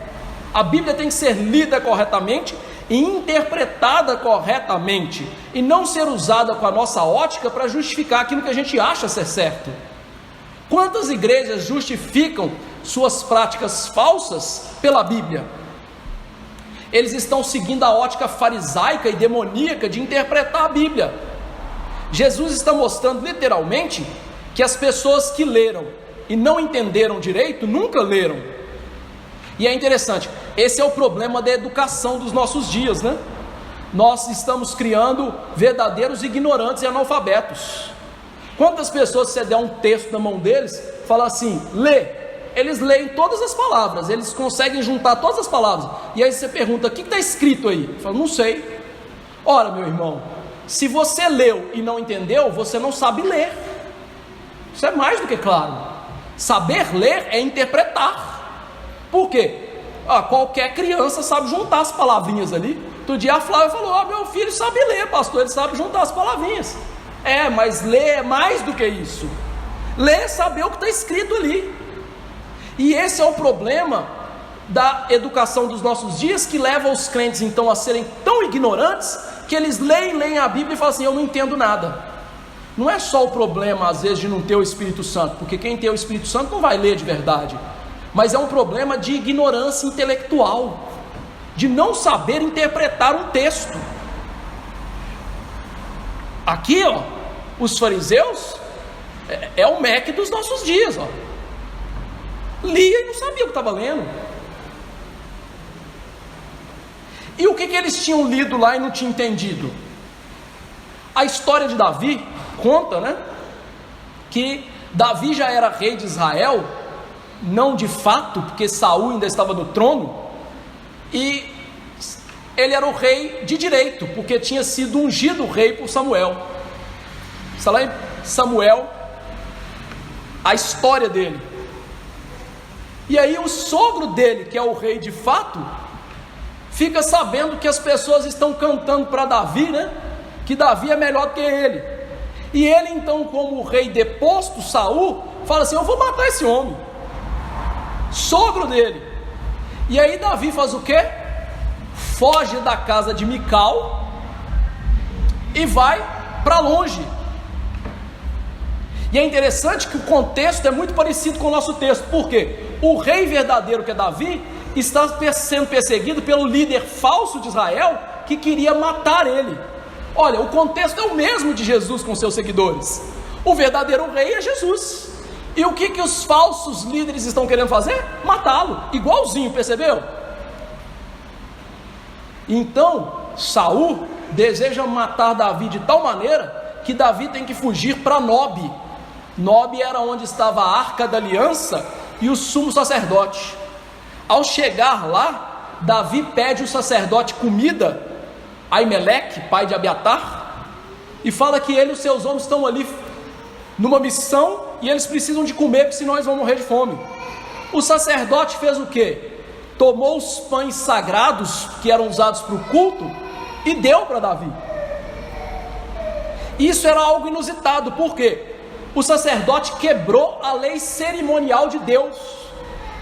A Bíblia tem que ser lida corretamente e interpretada corretamente, e não ser usada com a nossa ótica para justificar aquilo que a gente acha ser certo. Quantas igrejas justificam suas práticas falsas pela Bíblia? Eles estão seguindo a ótica farisaica e demoníaca de interpretar a Bíblia. Jesus está mostrando literalmente que as pessoas que leram e não entenderam direito, nunca leram. E é interessante, esse é o problema da educação dos nossos dias, né? Nós estamos criando verdadeiros ignorantes e analfabetos. Quantas pessoas, se você der um texto na mão deles, fala assim, lê, eles leem todas as palavras, eles conseguem juntar todas as palavras, e aí você pergunta, o que está escrito aí? Fala, não sei. Ora, meu irmão, se você leu e não entendeu, você não sabe ler. Isso é mais do que claro. Saber ler é interpretar. Por quê? Qualquer criança sabe juntar as palavrinhas ali. Outro dia a Flávia falou, meu filho sabe ler, pastor, ele sabe juntar as palavrinhas. Mas ler é mais do que isso. Ler é saber o que está escrito ali. E esse é o problema da educação dos nossos dias, que leva os crentes então a serem tão ignorantes, que eles leem a Bíblia e falam assim, eu não entendo nada. Não é só o problema às vezes de não ter o Espírito Santo, porque quem tem o Espírito Santo não vai ler de verdade, mas é um problema de ignorância intelectual, de não saber interpretar um texto. Aqui, os fariseus é o MEC dos nossos dias, lia e não sabia o que estava lendo. E o que eles tinham lido lá e não tinham entendido? A história de Davi conta, né, que Davi já era rei de Israel, não de fato, porque Saul ainda estava no trono, e ele era o rei de direito, porque tinha sido ungido rei por Samuel. Está lá em Samuel a história dele. E aí o sogro dele, que é o rei de fato, fica sabendo que as pessoas estão cantando para Davi, né? Que Davi é melhor do que ele. E ele então, como o rei deposto, Saul, fala assim: eu vou matar esse homem, sogro dele. E aí Davi faz o quê? Foge da casa de Mical e vai para longe. E é interessante que o contexto é muito parecido com o nosso texto, porque o rei verdadeiro, que é Davi, está sendo perseguido pelo líder falso de Israel, que queria matar ele. Olha, o contexto é o mesmo de Jesus com seus seguidores. O verdadeiro rei é Jesus. E o que os falsos líderes estão querendo fazer? Matá-lo, igualzinho, percebeu? Então, Saul deseja matar Davi de tal maneira que Davi tem que fugir para Nob. Nob era onde estava a Arca da Aliança e o sumo sacerdote. Ao chegar lá, Davi pede o sacerdote comida, Aimeleque, pai de Abiatar, e fala que ele e os seus homens estão ali numa missão e eles precisam de comer, porque senão eles vão morrer de fome. O sacerdote fez o quê? Tomou os pães sagrados que eram usados para o culto e deu para Davi. Isso era algo inusitado, por quê? O sacerdote quebrou a lei cerimonial de Deus.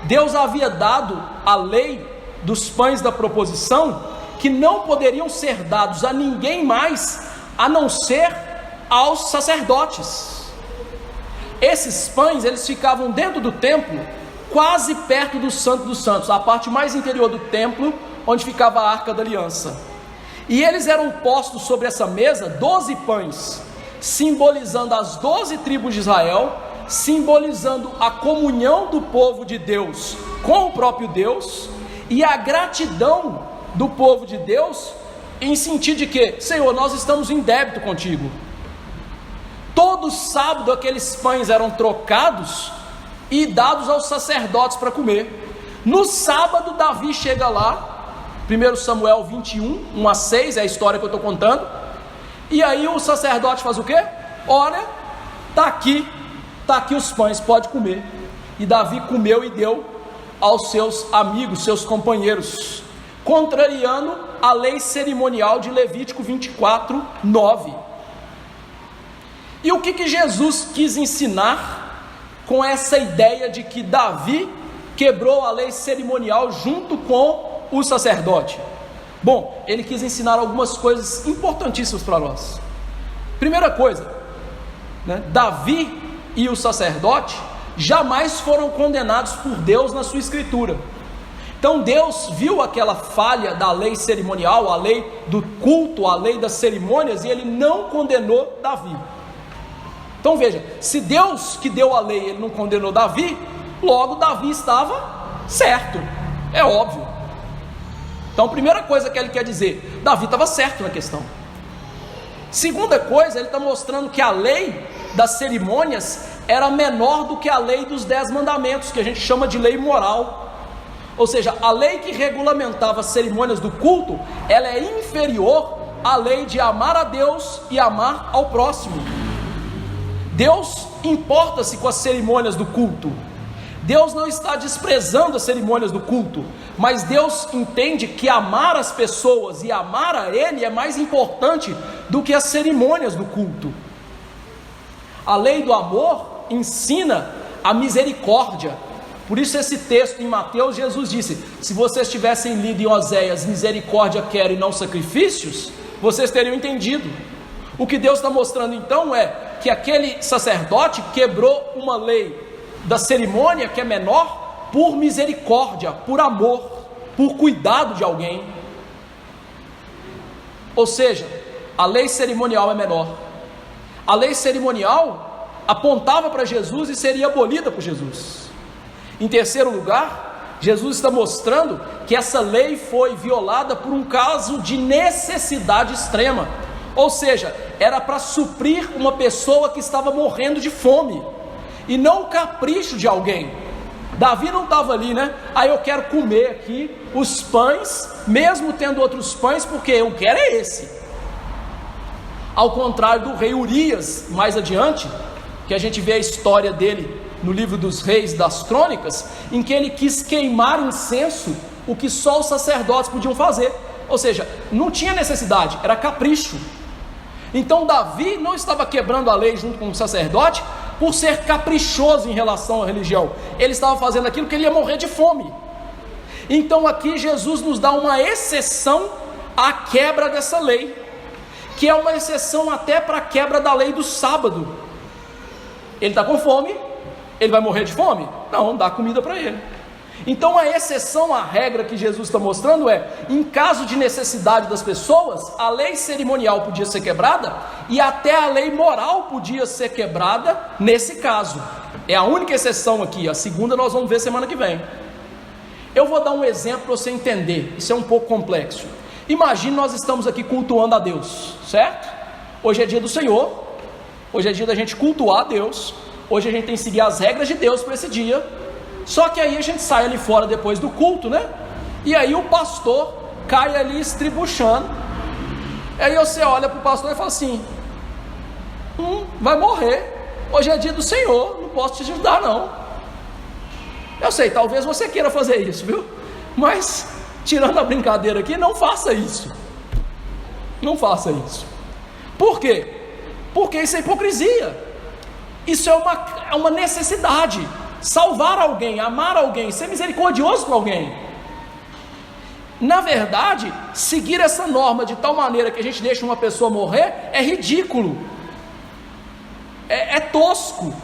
Deus havia dado a lei dos pães da proposição, que não poderiam ser dados a ninguém mais, a não ser aos sacerdotes. Esses pães, eles ficavam dentro do templo, quase perto do Santo dos Santos, a parte mais interior do templo, onde ficava a Arca da Aliança. E eles eram postos sobre essa mesa 12 pães, simbolizando as 12 tribos de Israel, simbolizando a comunhão do povo de Deus com o próprio Deus, e a gratidão do povo de Deus, em sentido de que, Senhor, nós estamos em débito contigo. Todo sábado aqueles pães eram trocados e dados aos sacerdotes para comer. No sábado, Davi chega lá, 1 Samuel 21, 1-6, é a história que eu estou contando. E aí o sacerdote faz o quê? Olha, está aqui os pães, pode comer. E Davi comeu e deu aos seus amigos, seus companheiros, contrariando a lei cerimonial de Levítico 24, 9. E o que Jesus quis ensinar com essa ideia de que Davi quebrou a lei cerimonial junto com o sacerdote? Bom, ele quis ensinar algumas coisas importantíssimas para nós. Primeira coisa, né, Davi e o sacerdote jamais foram condenados por Deus na sua escritura. Então Deus viu aquela falha da lei cerimonial, a lei do culto, a lei das cerimônias, e ele não condenou Davi. Então veja, se Deus que deu a lei, ele não condenou Davi, logo Davi estava certo, é óbvio. Então, primeira coisa que ele quer dizer, Davi estava certo na questão. Segunda coisa, ele está mostrando que a lei das cerimônias era menor do que a lei dos 10 mandamentos, que a gente chama de lei moral. Ou seja, a lei que regulamentava as cerimônias do culto, ela é inferior à lei de amar a Deus e amar ao próximo. Deus importa-se com as cerimônias do culto. Deus não está desprezando as cerimônias do culto, mas Deus entende que amar as pessoas e amar a Ele é mais importante do que as cerimônias do culto. A lei do amor ensina a misericórdia. Por isso esse texto em Mateus, Jesus disse: se vocês tivessem lido em Oséias, misericórdia quero e não sacrifícios, vocês teriam entendido. O que Deus está mostrando então é que aquele sacerdote quebrou uma lei da cerimônia que é menor por misericórdia, por amor, por cuidado de alguém. Ou seja, a lei cerimonial é menor. A lei cerimonial apontava para Jesus e seria abolida por Jesus. Em terceiro lugar, Jesus está mostrando que essa lei foi violada por um caso de necessidade extrema. Ou seja, era para suprir uma pessoa que estava morrendo de fome, e não o capricho de alguém. Davi não estava ali, né? Aí eu quero comer aqui os pães, mesmo tendo outros pães, porque eu quero é esse. Ao contrário do rei Urias, mais adiante, que a gente vê a história dele no livro dos reis, das crônicas, em que ele quis queimar incenso o que só os sacerdotes podiam fazer, ou seja, não tinha necessidade, era capricho. Então Davi não estava quebrando a lei junto com o sacerdote por ser caprichoso em relação à religião, ele estava fazendo aquilo que ele ia morrer de fome. Então aqui Jesus nos dá uma exceção à quebra dessa lei, que é uma exceção até para a quebra da lei do sábado. Ele está com fome, ele vai morrer de fome? Não, dá comida para ele. Então a exceção à regra que Jesus está mostrando é, em caso de necessidade das pessoas, a lei cerimonial podia ser quebrada, e até a lei moral podia ser quebrada nesse caso. É a única exceção aqui, a segunda nós vamos ver semana que vem. Eu vou dar um exemplo para você entender, isso é um pouco complexo. Imagine nós estamos aqui cultuando a Deus, certo? Hoje é dia do Senhor, hoje é dia da gente cultuar a Deus, hoje a gente tem que seguir as regras de Deus para esse dia. Só que aí a gente sai ali fora depois do culto, né? E aí o pastor cai ali estribuchando. Aí você olha para o pastor e fala assim: vai morrer, hoje é dia do Senhor, não posso te ajudar não. Eu sei, talvez você queira fazer isso, viu? Mas, tirando a brincadeira aqui, não faça isso. Não faça isso. Por quê? Porque isso é hipocrisia. Isso é uma necessidade. Salvar alguém, amar alguém, ser misericordioso com alguém. Na verdade, seguir essa norma de tal maneira que a gente deixa uma pessoa morrer é ridículo, é tosco,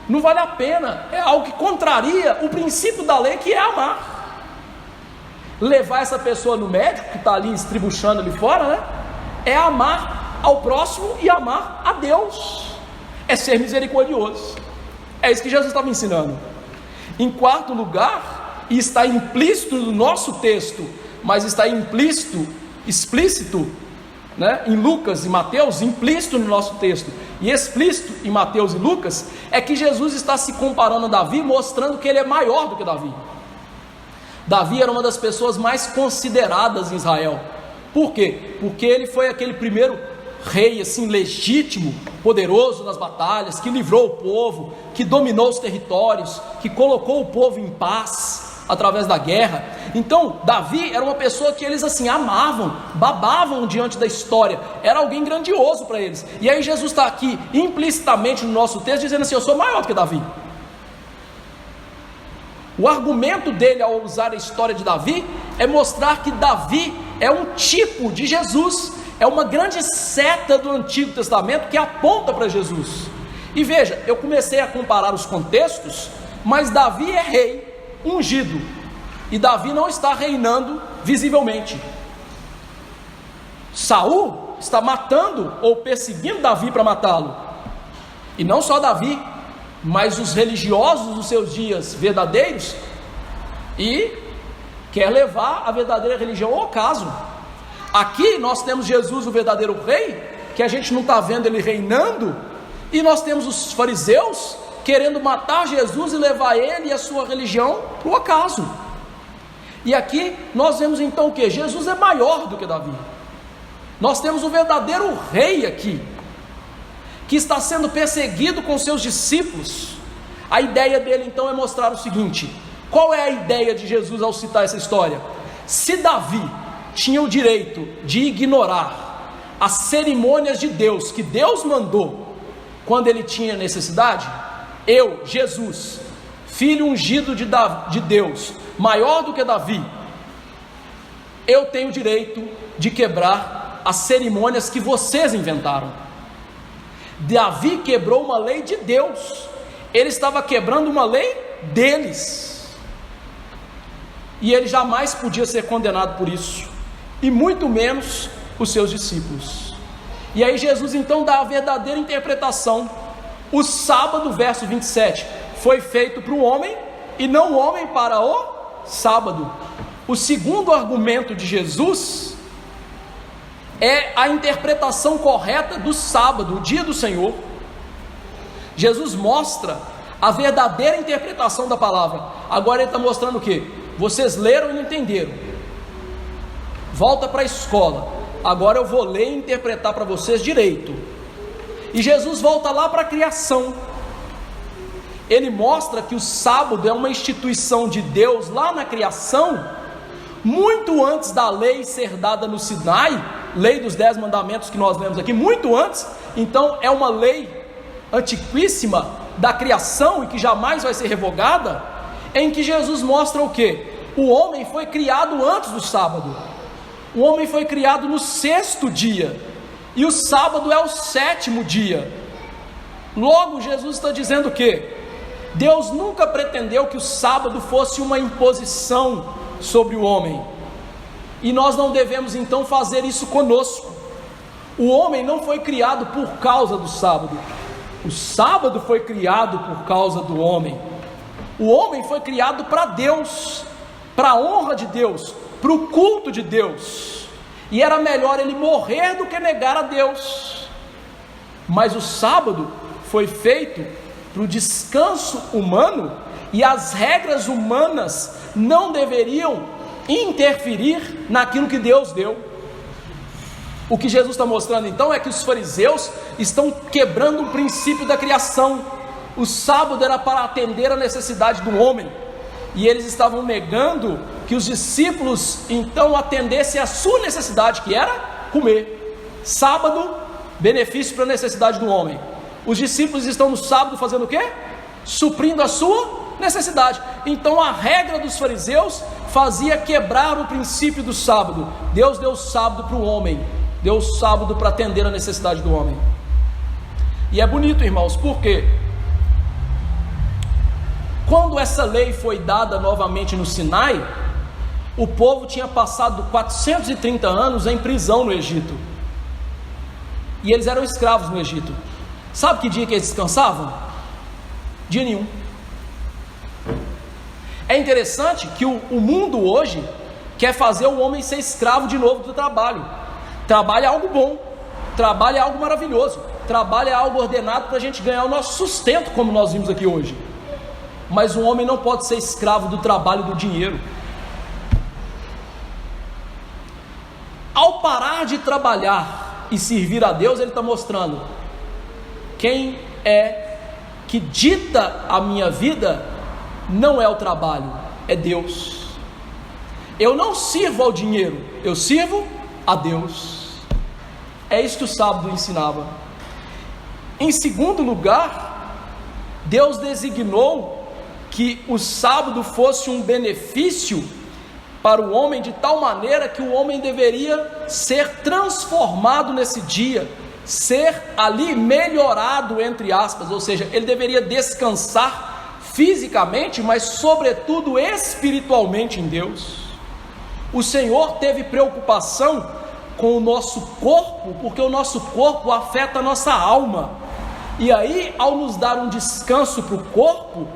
não vale a pena, é algo que contraria o princípio da lei, que é amar. Levar essa pessoa no médico, que está ali estribuchando ali fora, né? É amar ao próximo e amar a Deus, é ser misericordioso. É isso que Jesus estava ensinando. Em quarto lugar, e está implícito no nosso texto, mas está explícito, né, em Lucas e Mateus, implícito no nosso texto e explícito em Mateus e Lucas, é que Jesus está se comparando a Davi, mostrando que ele é maior do que Davi. Davi era uma das pessoas mais consideradas em Israel. Por quê? Porque ele foi aquele primeiro rei assim legítimo, poderoso nas batalhas, que livrou o povo, que dominou os territórios, que colocou o povo em paz através da guerra. Então Davi era uma pessoa que eles assim amavam, babavam diante da história, era alguém grandioso para eles. E aí Jesus está aqui implicitamente no nosso texto dizendo assim: eu sou maior do que Davi. O argumento dele ao usar a história de Davi é mostrar que Davi é um tipo de Jesus, é uma grande seta do Antigo Testamento que aponta para Jesus. E veja, eu comecei a comparar os contextos, mas Davi é rei, ungido, e Davi não está reinando visivelmente. Saul está matando ou perseguindo Davi para matá-lo, e não só Davi, mas os religiosos dos seus dias verdadeiros, e quer levar a verdadeira religião ao ocaso. Aqui nós temos Jesus, o verdadeiro rei, que a gente não está vendo ele reinando, e nós temos os fariseus querendo matar Jesus e levar ele e a sua religião para o ocaso. E aqui nós vemos então o que? Jesus é maior do que Davi. Nós temos o verdadeiro rei aqui, que está sendo perseguido com seus discípulos. A ideia dele então é mostrar o seguinte: qual é a ideia de Jesus ao citar essa história? Se Davi tinha o direito de ignorar as cerimônias de Deus, que Deus mandou quando ele tinha necessidade, eu, Jesus, filho ungido de Deus, maior do que Davi, eu tenho o direito de quebrar as cerimônias que vocês inventaram. Davi quebrou uma lei de Deus, ele estava quebrando uma lei deles, e ele jamais podia ser condenado por isso, e muito menos os seus discípulos. E aí Jesus então dá a verdadeira interpretação. O sábado, verso 27, foi feito para o homem, e não o homem para o sábado. O segundo argumento de Jesus é a interpretação correta do sábado, o dia do Senhor. Jesus mostra a verdadeira interpretação da palavra. Agora ele está mostrando o que? Vocês leram e não entenderam, volta para a escola, agora eu vou ler e interpretar para vocês direito. E Jesus volta lá para a criação, ele mostra que o sábado é uma instituição de Deus lá na criação, muito antes da lei ser dada no Sinai, lei dos 10 mandamentos que nós lemos aqui, muito antes. Então é uma lei antiquíssima da criação e que jamais vai ser revogada, em que Jesus mostra o quê? O homem foi criado antes do sábado. O homem foi criado no 6º dia, e o sábado é o 7º dia. Logo, Jesus está dizendo o quê? Deus nunca pretendeu que o sábado fosse uma imposição sobre o homem, e nós não devemos então fazer isso conosco. O homem não foi criado por causa do sábado, o sábado foi criado por causa do homem. O homem foi criado para Deus, para a honra de Deus, para o culto de Deus, e era melhor ele morrer do que negar a Deus. Mas o sábado foi feito para o descanso humano, e as regras humanas não deveriam interferir naquilo que Deus deu. O que Jesus está mostrando então é que os fariseus estão quebrando o princípio da criação. O sábado era para atender a necessidade do homem, e eles estavam negando que os discípulos então atendessem a sua necessidade, que era comer. Sábado, benefício para a necessidade do homem. Os discípulos estão no sábado fazendo o quê? Suprindo a sua necessidade. Então a regra dos fariseus fazia quebrar o princípio do sábado. Deus deu o sábado para o homem, deu o sábado para atender a necessidade do homem. E é bonito, irmãos, porque quando essa lei foi dada novamente no Sinai, o povo tinha passado 430 anos em prisão no Egito, e eles eram escravos no Egito. Sabe que dia que eles descansavam? Dia nenhum. É interessante que o mundo hoje quer fazer o homem ser escravo de novo do trabalho. Trabalho é algo bom, trabalho é algo maravilhoso, trabalho é algo ordenado para a gente ganhar o nosso sustento, como nós vimos aqui hoje. Mas o homem não pode ser escravo do trabalho e do dinheiro. Ao parar de trabalhar e servir a Deus, ele está mostrando: quem é que dita a minha vida não é o trabalho, é Deus. Eu não sirvo ao dinheiro, eu sirvo a Deus. É isso que o sábado ensinava. Em segundo lugar, Deus designou que o sábado fosse um benefício para o homem, de tal maneira que o homem deveria ser transformado nesse dia, ser ali melhorado, entre aspas, ou seja, ele deveria descansar fisicamente, mas sobretudo espiritualmente em Deus. O Senhor teve preocupação com o nosso corpo, porque o nosso corpo afeta a nossa alma, e aí, ao nos dar um descanso para o corpo,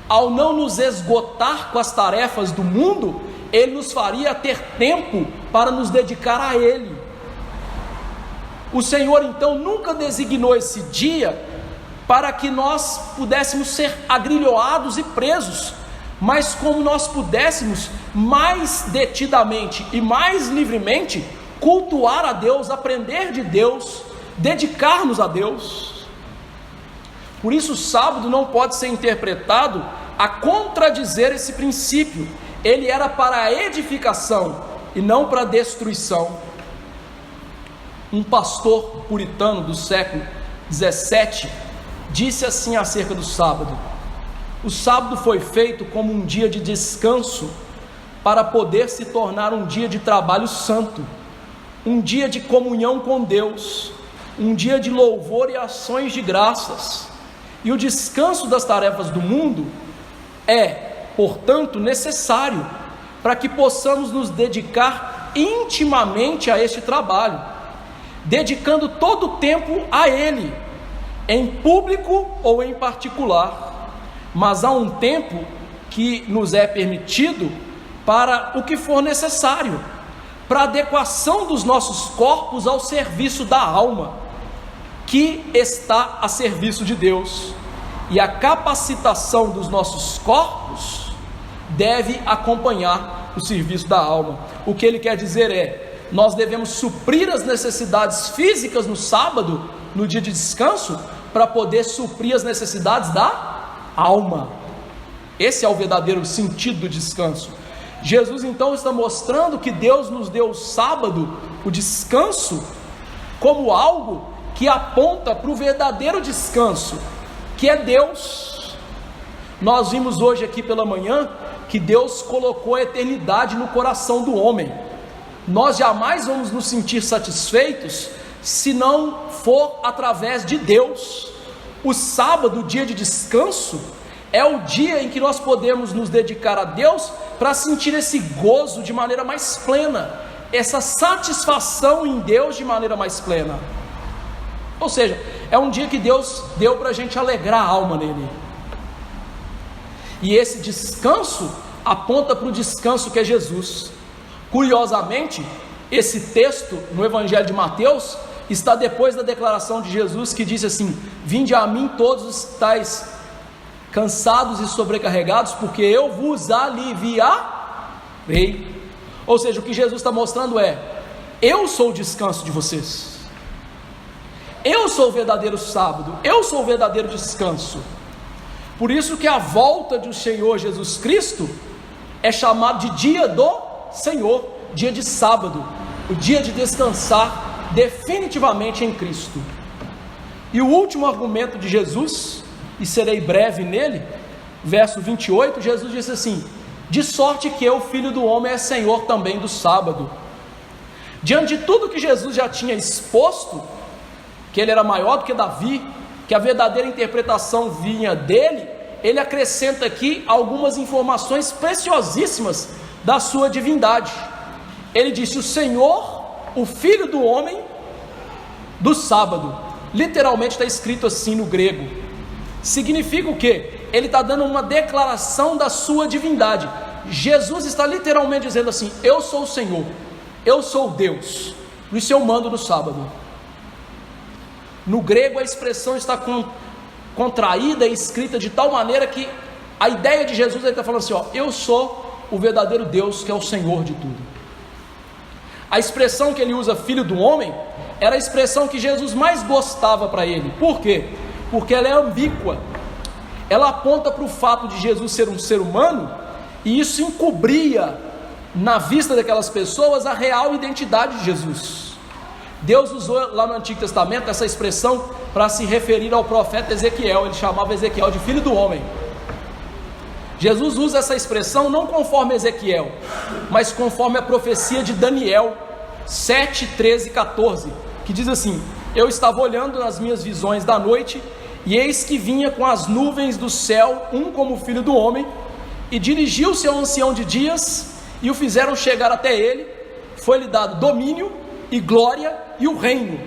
ao não nos esgotar com as tarefas do mundo, Ele nos faria ter tempo para nos dedicar a Ele. O Senhor então nunca designou esse dia para que nós pudéssemos ser agrilhoados e presos, mas como nós pudéssemos mais detidamente e mais livremente cultuar a Deus, aprender de Deus, dedicar-nos a Deus. Por isso o sábado não pode ser interpretado a contradizer esse princípio. Ele era para a edificação e não para a destruição. Um pastor puritano do século 17 disse assim acerca do sábado: o sábado foi feito como um dia de descanso para poder se tornar um dia de trabalho santo, um dia de comunhão com Deus, um dia de louvor e ações de graças. E o descanso das tarefas do mundo é, portanto, necessário para que possamos nos dedicar intimamente a este trabalho, dedicando todo o tempo a ele, em público ou em particular. Mas há um tempo que nos é permitido para o que for necessário, para a adequação dos nossos corpos ao serviço da alma, que está a serviço de Deus, e a capacitação dos nossos corpos deve acompanhar o serviço da alma. O que ele quer dizer é: nós devemos suprir as necessidades físicas no sábado, no dia de descanso, para poder suprir as necessidades da alma. Esse é o verdadeiro sentido do descanso. Jesus então está mostrando que Deus nos deu o sábado, o descanso, como algo que aponta para o verdadeiro descanso, que é Deus. Nós vimos hoje aqui pela manhã que Deus colocou a eternidade no coração do homem. Nós jamais vamos nos sentir satisfeitos se não for através de Deus. O sábado, o dia de descanso, é o dia em que nós podemos nos dedicar a Deus para sentir esse gozo de maneira mais plena, essa satisfação em Deus de maneira mais plena. Ou seja, é um dia que Deus deu para a gente alegrar a alma nele. E esse descanso aponta para o descanso que é Jesus. Curiosamente, esse texto no Evangelho de Mateus está depois da declaração de Jesus que disse assim: vinde a mim todos os tais cansados e sobrecarregados, porque eu vos aliviarei. Ou seja, o que Jesus está mostrando é: eu sou o descanso de vocês, eu sou o verdadeiro sábado, eu sou o verdadeiro descanso. Por isso que a volta do Senhor Jesus Cristo é chamado de dia do Senhor, dia de sábado, o dia de descansar definitivamente em Cristo. E o último argumento de Jesus, e serei breve nele, verso 28, Jesus disse assim: de sorte que eu, Filho do Homem, é Senhor também do sábado. Diante de tudo que Jesus já tinha exposto, que ele era maior do que Davi, que a verdadeira interpretação vinha dele, ele acrescenta aqui algumas informações preciosíssimas da sua divindade. Ele disse: o Senhor, o Filho do Homem do sábado. Literalmente está escrito assim no grego. Significa o quê? Ele está dando uma declaração da sua divindade. Jesus está literalmente dizendo assim: eu sou o Senhor, eu sou Deus, por isso eu mando no sábado. No grego a expressão está contraída e escrita de tal maneira que a ideia de Jesus, ele está falando assim: ó, eu sou o verdadeiro Deus, que é o Senhor de tudo. A expressão que ele usa, Filho do Homem, era a expressão que Jesus mais gostava para ele. Por quê? Porque ela é ambígua. Ela aponta para o fato de Jesus ser um ser humano, e isso encobria na vista daquelas pessoas a real identidade de Jesus. Deus usou lá no Antigo Testamento essa expressão para se referir ao profeta Ezequiel. Ele chamava Ezequiel de Filho do Homem. Jesus usa essa expressão não conforme Ezequiel, mas conforme a profecia de Daniel 7, 13 e 14, que diz assim: eu estava olhando nas minhas visões da noite, e eis que vinha com as nuvens do céu um como filho do homem, e dirigiu-se ao ancião de dias, e o fizeram chegar até ele. Foi-lhe dado domínio e glória e o reino,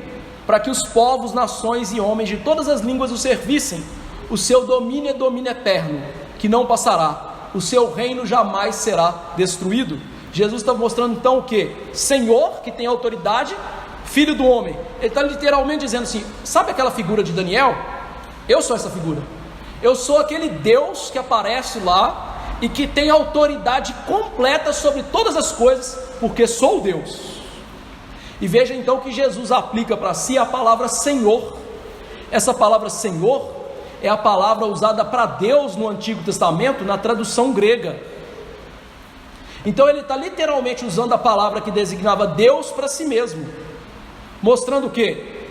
para que os povos, nações e homens de todas as línguas o servissem. O seu domínio é domínio eterno, que não passará, o seu reino jamais será destruído. Jesus está mostrando então o que? Senhor, que tem autoridade, Filho do Homem. Ele está literalmente dizendo assim: sabe aquela figura de Daniel? Eu sou essa figura. Eu sou aquele Deus que aparece lá e que tem autoridade completa sobre todas as coisas, porque sou Deus. E veja então que Jesus aplica para si a palavra Senhor. Essa palavra Senhor é a palavra usada para Deus no Antigo Testamento, na tradução grega. Então ele está literalmente usando a palavra que designava Deus para si mesmo, mostrando que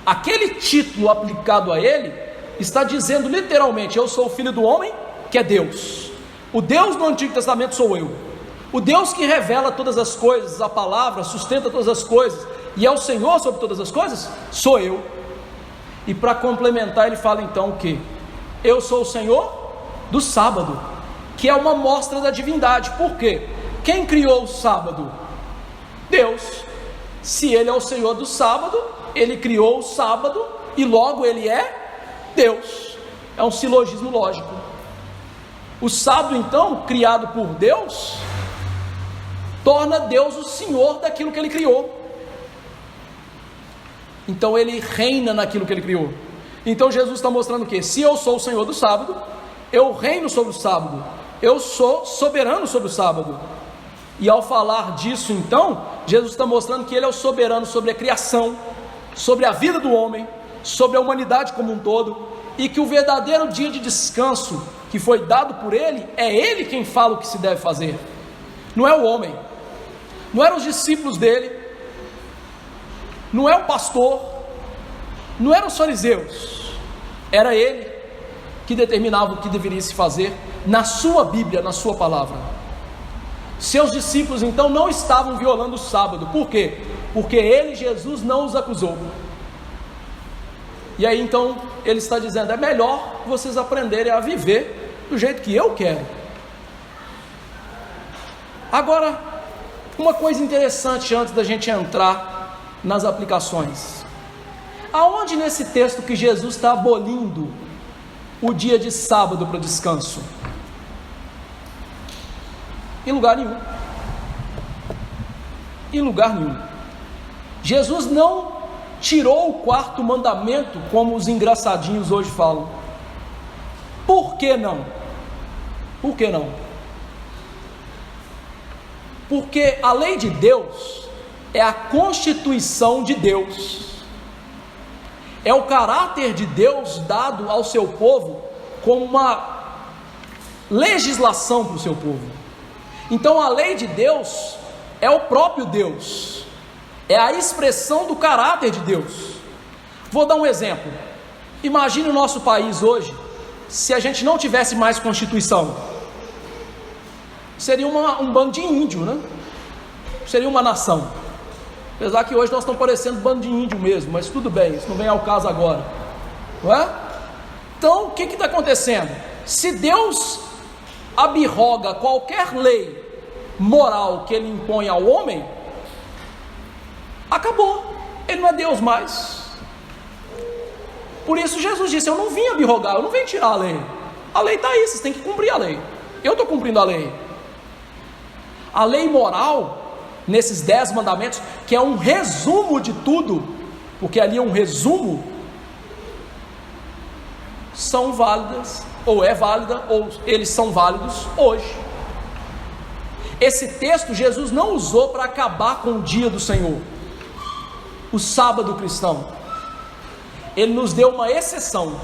aquele título aplicado a ele está dizendo literalmente: eu sou o Filho do Homem, que é Deus. O Deus no Antigo Testamento sou eu. O Deus que revela todas as coisas, a palavra sustenta todas as coisas, e é o Senhor sobre todas as coisas, sou eu. E para complementar, ele fala então o que? Eu sou o Senhor do sábado, que é uma mostra da divindade. Por quê? Quem criou o sábado? Deus. Se ele é o Senhor do sábado, ele criou o sábado, e logo ele é Deus. É um silogismo lógico. O sábado então, criado por Deus, torna Deus o Senhor daquilo que ele criou. Então ele reina naquilo que ele criou. Então Jesus está mostrando que se eu sou o Senhor do sábado, eu reino sobre o sábado, eu sou soberano sobre o sábado. E ao falar disso então, Jesus está mostrando que ele é o soberano sobre a criação, sobre a vida do homem, sobre a humanidade como um todo, e que o verdadeiro dia de descanso que foi dado por ele, é ele quem fala o que se deve fazer. não é o homem, não eram os discípulos dele, não é o pastor, não eram os fariseus, era ele que determinava o que deveria se fazer na sua Bíblia, na sua palavra. Seus discípulos então não estavam violando o sábado. Por quê? Porque ele, Jesus, não os acusou. E aí então ele está dizendo: é melhor vocês aprenderem a viver do jeito que eu quero. Agora, uma coisa interessante antes da gente entrar nas aplicações. Aonde nesse texto que Jesus está abolindo o dia de sábado para descanso? Em lugar nenhum. Em lugar nenhum. Jesus não tirou o quarto mandamento, como os engraçadinhos hoje falam. Por que não? Por que não? Porque a lei de Deus é a constituição de Deus, é o caráter de Deus dado ao seu povo como uma legislação para o seu povo. Então a lei de Deus é o próprio Deus, é a expressão do caráter de Deus. Vou dar um exemplo. Imagine o nosso país hoje, se a gente não tivesse mais Constituição. Seria um bando de índio, né? Seria uma nação. Apesar que hoje nós estamos parecendo bando de índio mesmo, mas tudo bem, isso não vem ao caso agora, não é? Então o que está acontecendo? Se Deus abroga qualquer lei moral que ele impõe ao homem, acabou, ele não é Deus mais. Por isso Jesus disse: eu não vim abrogar, eu não vim tirar a lei está aí, vocês têm que cumprir a lei, eu estou cumprindo a lei. A lei moral, nesses 10 mandamentos, que é um resumo de tudo, porque ali é um resumo, são válidas, ou é válida, ou eles são válidos hoje. Esse texto Jesus não usou para acabar com o dia do Senhor, o sábado cristão. Ele nos deu uma exceção.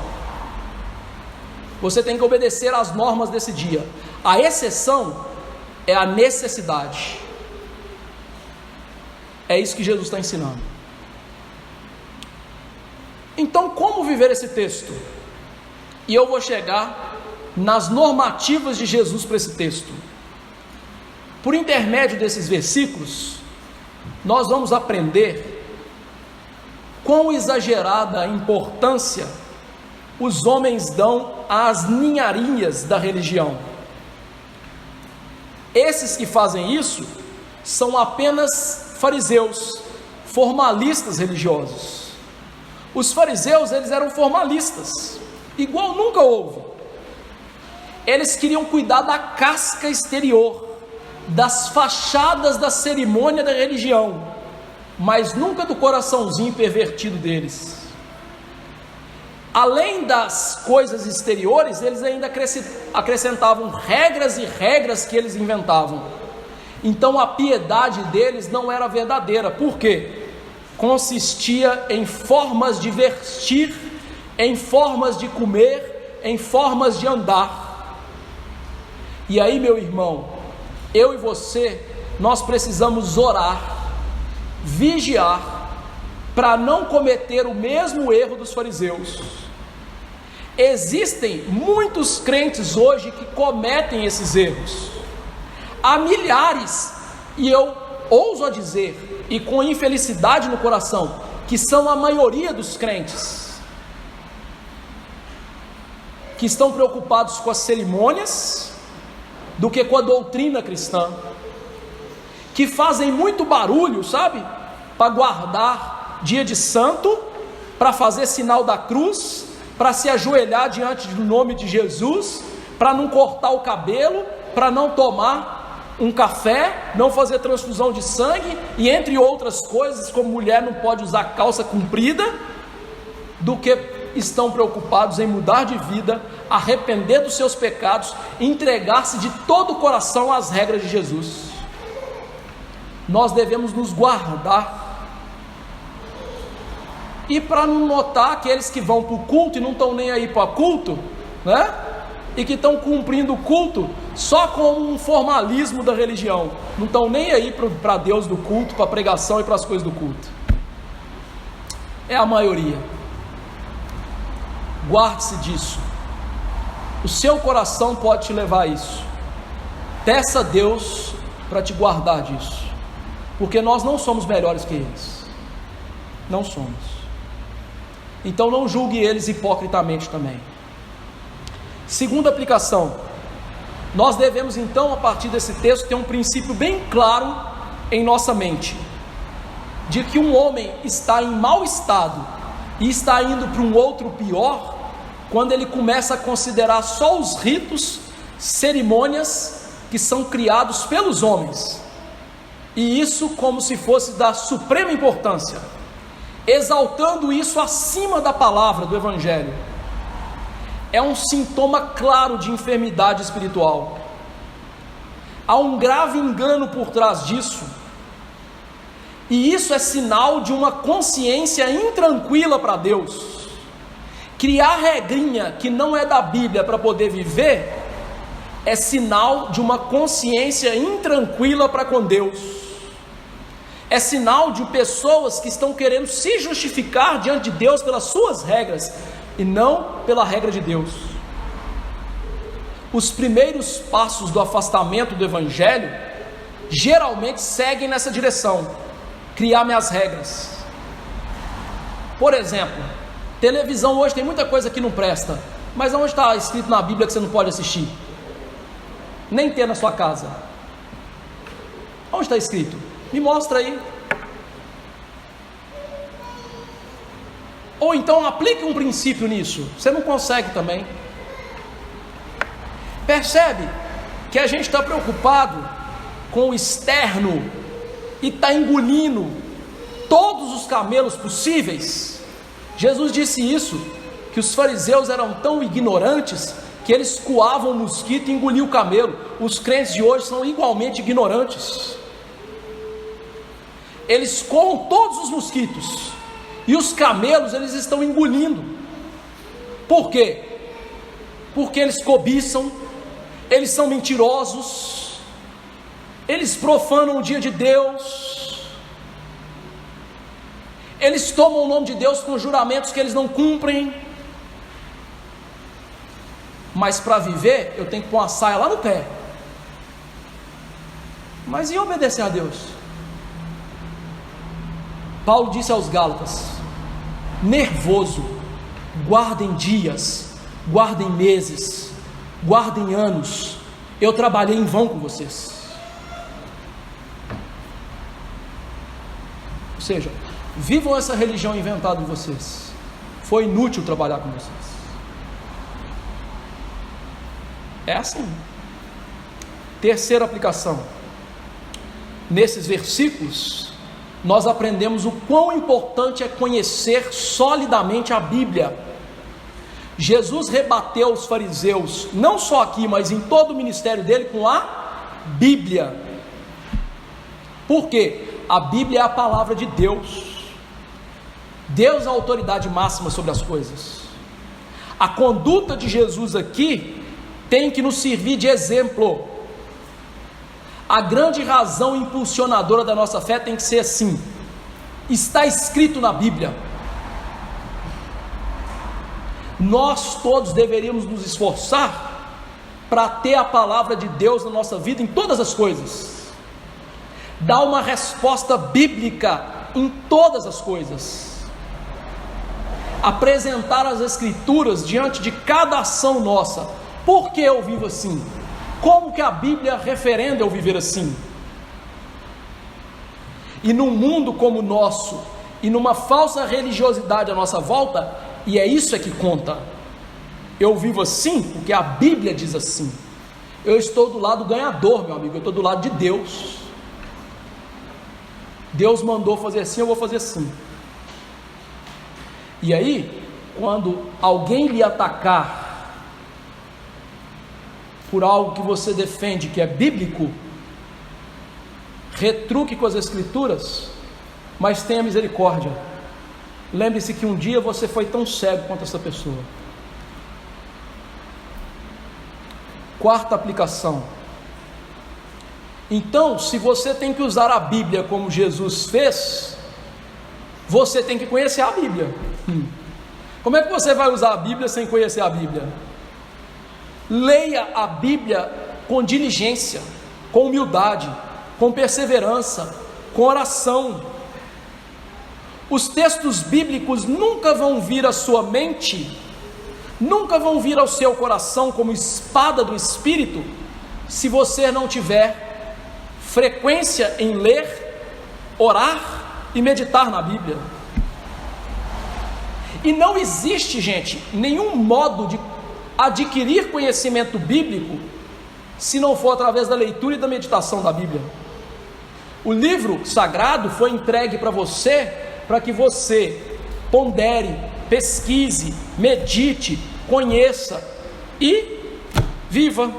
Você tem que obedecer às normas desse dia. A exceção é a necessidade. É isso que Jesus está ensinando. Então, como viver esse texto? E eu vou chegar nas normativas de Jesus para esse texto. Por intermédio desses versículos, nós vamos aprender quão exagerada importância os homens dão às ninharias da religião. Esses que fazem isso são apenas fariseus, formalistas religiosos. Os fariseus, eles eram formalistas, igual nunca houve. Eles queriam cuidar da casca exterior, das fachadas da cerimônia da religião, mas nunca do coraçãozinho pervertido deles. Além das coisas exteriores, eles ainda acrescentavam regras e regras que eles inventavam. Então a piedade deles não era verdadeira. Por quê? Consistia em formas de vestir, em formas de comer, em formas de andar. E aí, meu irmão, eu e você, nós precisamos orar, vigiar, para não cometer o mesmo erro dos fariseus. Existem muitos crentes hoje que cometem esses erros. Há milhares, e eu ouso a dizer, e com infelicidade no coração, que são a maioria dos crentes, que estão preocupados com as cerimônias do que com a doutrina cristã, que fazem muito barulho, sabe, para guardar dia de santo, para fazer sinal da cruz, para se ajoelhar diante do nome de Jesus, para não cortar o cabelo, para não tomar um café, não fazer transfusão de sangue, e entre outras coisas, como mulher não pode usar calça comprida, do que estão preocupados em mudar de vida, arrepender dos seus pecados, entregar-se de todo o coração às regras de Jesus. Nós devemos nos guardar. E para não notar aqueles que vão para o culto e não estão nem aí para o culto, né? E que estão cumprindo o culto só como um formalismo da religião, não estão nem aí para Deus do culto, para a pregação e para as coisas do culto. É a maioria. Guarde-se disso. O seu coração pode te levar a isso. Peça a Deus para te guardar disso, porque nós não somos melhores que eles, não somos. Então não julgue eles hipocritamente também. Segunda aplicação, nós devemos então, a partir desse texto, ter um princípio bem claro em nossa mente, de que um homem está em mau estado e está indo para um outro pior, quando ele começa a considerar só os ritos, cerimônias que são criados pelos homens, e isso como se fosse da suprema importância, exaltando isso acima da palavra do Evangelho. É um sintoma claro de enfermidade espiritual. Há um grave engano por trás disso, e isso é sinal de uma consciência intranquila para Deus. Criar regrinha que não é da Bíblia para poder viver é sinal de uma consciência intranquila para com Deus. É sinal de pessoas que estão querendo se justificar diante de Deus pelas suas regras e não pela regra de Deus. Os primeiros passos do afastamento do Evangelho geralmente seguem nessa direção: criar minhas regras. Por exemplo, televisão hoje tem muita coisa que não presta, mas onde está escrito na Bíblia que você não pode assistir? Nem ter na sua casa. Onde está escrito? Me mostra aí. Ou então aplique um princípio nisso. Você não consegue também. Percebe que a gente está preocupado com o externo e está engolindo todos os camelos possíveis. Jesus disse isso, que os fariseus eram tão ignorantes que eles coavam o mosquito e engoliam o camelo. Os crentes de hoje são igualmente ignorantes. Eles coam todos os mosquitos e os camelos eles estão engolindo. Por quê? Porque eles cobiçam, eles são mentirosos, eles profanam o dia de Deus, eles tomam o nome de Deus com juramentos que eles não cumprem. Mas para viver, eu tenho que pôr uma saia lá no pé. Mas e obedecer a Deus? Paulo disse aos Gálatas: nervoso, guardem dias, guardem meses, guardem anos, eu trabalhei em vão com vocês. Ou seja, vivam essa religião inventada de vocês, foi inútil trabalhar com vocês. É assim. Terceira aplicação. Nesses versículos, nós aprendemos o quão importante é conhecer solidamente a Bíblia. Jesus rebateu os fariseus, não só aqui, mas em todo o ministério dele, com a Bíblia. Por quê? A Bíblia é a palavra de Deus. Deus é a autoridade máxima sobre as coisas. A conduta de Jesus aqui tem que nos servir de exemplo. A grande razão impulsionadora da nossa fé tem que ser assim: está escrito na Bíblia. Nós todos deveríamos nos esforçar para ter a palavra de Deus na nossa vida em todas as coisas, dar uma resposta bíblica em todas as coisas, apresentar as Escrituras diante de cada ação nossa. Por que eu vivo assim? Como que a Bíblia referenda eu viver assim? E num mundo como o nosso, e numa falsa religiosidade à nossa volta, e é isso que conta, eu vivo assim porque a Bíblia diz assim. Eu estou do lado ganhador, meu amigo, eu estou do lado de Deus. Deus mandou fazer assim, eu vou fazer assim. E aí, quando alguém lhe atacar por algo que você defende que é bíblico, retruque com as Escrituras, mas tenha misericórdia. Lembre-se que um dia você foi tão cego quanto essa pessoa. Quarta aplicação. Então, se você tem que usar a Bíblia como Jesus fez, você tem que conhecer a Bíblia. Como é que você vai usar a Bíblia sem conhecer a Bíblia? Leia a Bíblia com diligência, com humildade, com perseverança, com oração. Os textos bíblicos nunca vão vir à sua mente, nunca vão vir ao seu coração como espada do Espírito, se você não tiver frequência em ler, orar e meditar na Bíblia. E não existe, gente, nenhum modo de adquirir conhecimento bíblico se não for através da leitura e da meditação da Bíblia. O livro sagrado foi entregue para você, para que você pondere, pesquise, medite, conheça e viva.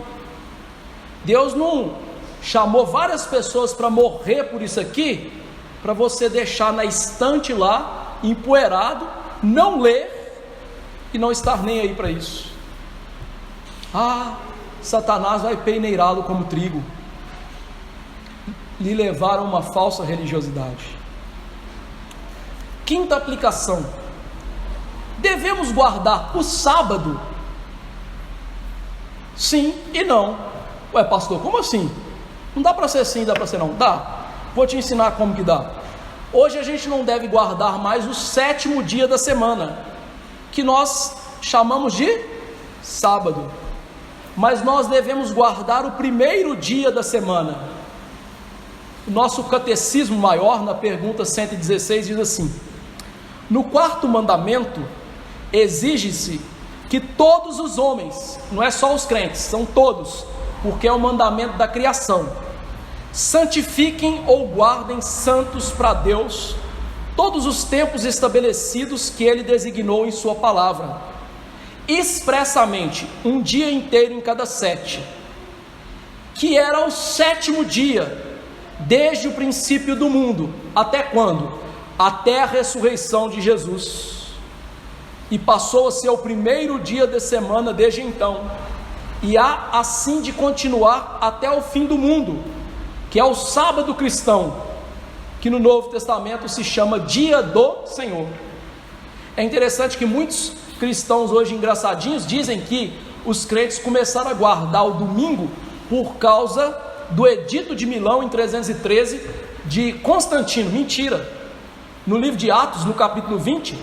Deus não chamou várias pessoas para morrer por isso aqui, para você deixar na estante lá, empoeirado, não ler e não estar nem aí para isso. Satanás vai peneirá-lo como trigo, lhe levaram uma falsa religiosidade. Quinta aplicação: devemos guardar o sábado? Sim e não. Ué, pastor, como assim? Não dá para ser sim, dá para ser não? Dá. Vou te ensinar como que dá. Hoje a gente não deve guardar mais o 7º dia da semana, que nós chamamos de sábado, mas nós devemos guardar o 1º dia da semana. O nosso catecismo maior, na pergunta 116, diz assim: no 4º mandamento, exige-se que todos os homens, não é só os crentes, são todos, porque é o mandamento da criação, santifiquem ou guardem santos para Deus todos os tempos estabelecidos que Ele designou em sua palavra, expressamente um dia inteiro em cada 7, que era o 7º dia, desde o princípio do mundo. Até quando? Até a ressurreição de Jesus, e passou a ser o 1º dia da semana desde então, e há assim de continuar até o fim do mundo, que é o sábado cristão, que no Novo Testamento se chama Dia do Senhor. É interessante que muitos cristãos hoje engraçadinhos dizem que os crentes começaram a guardar o domingo por causa do Edito de Milão em 313 de Constantino. Mentira. No livro de Atos, no capítulo 20,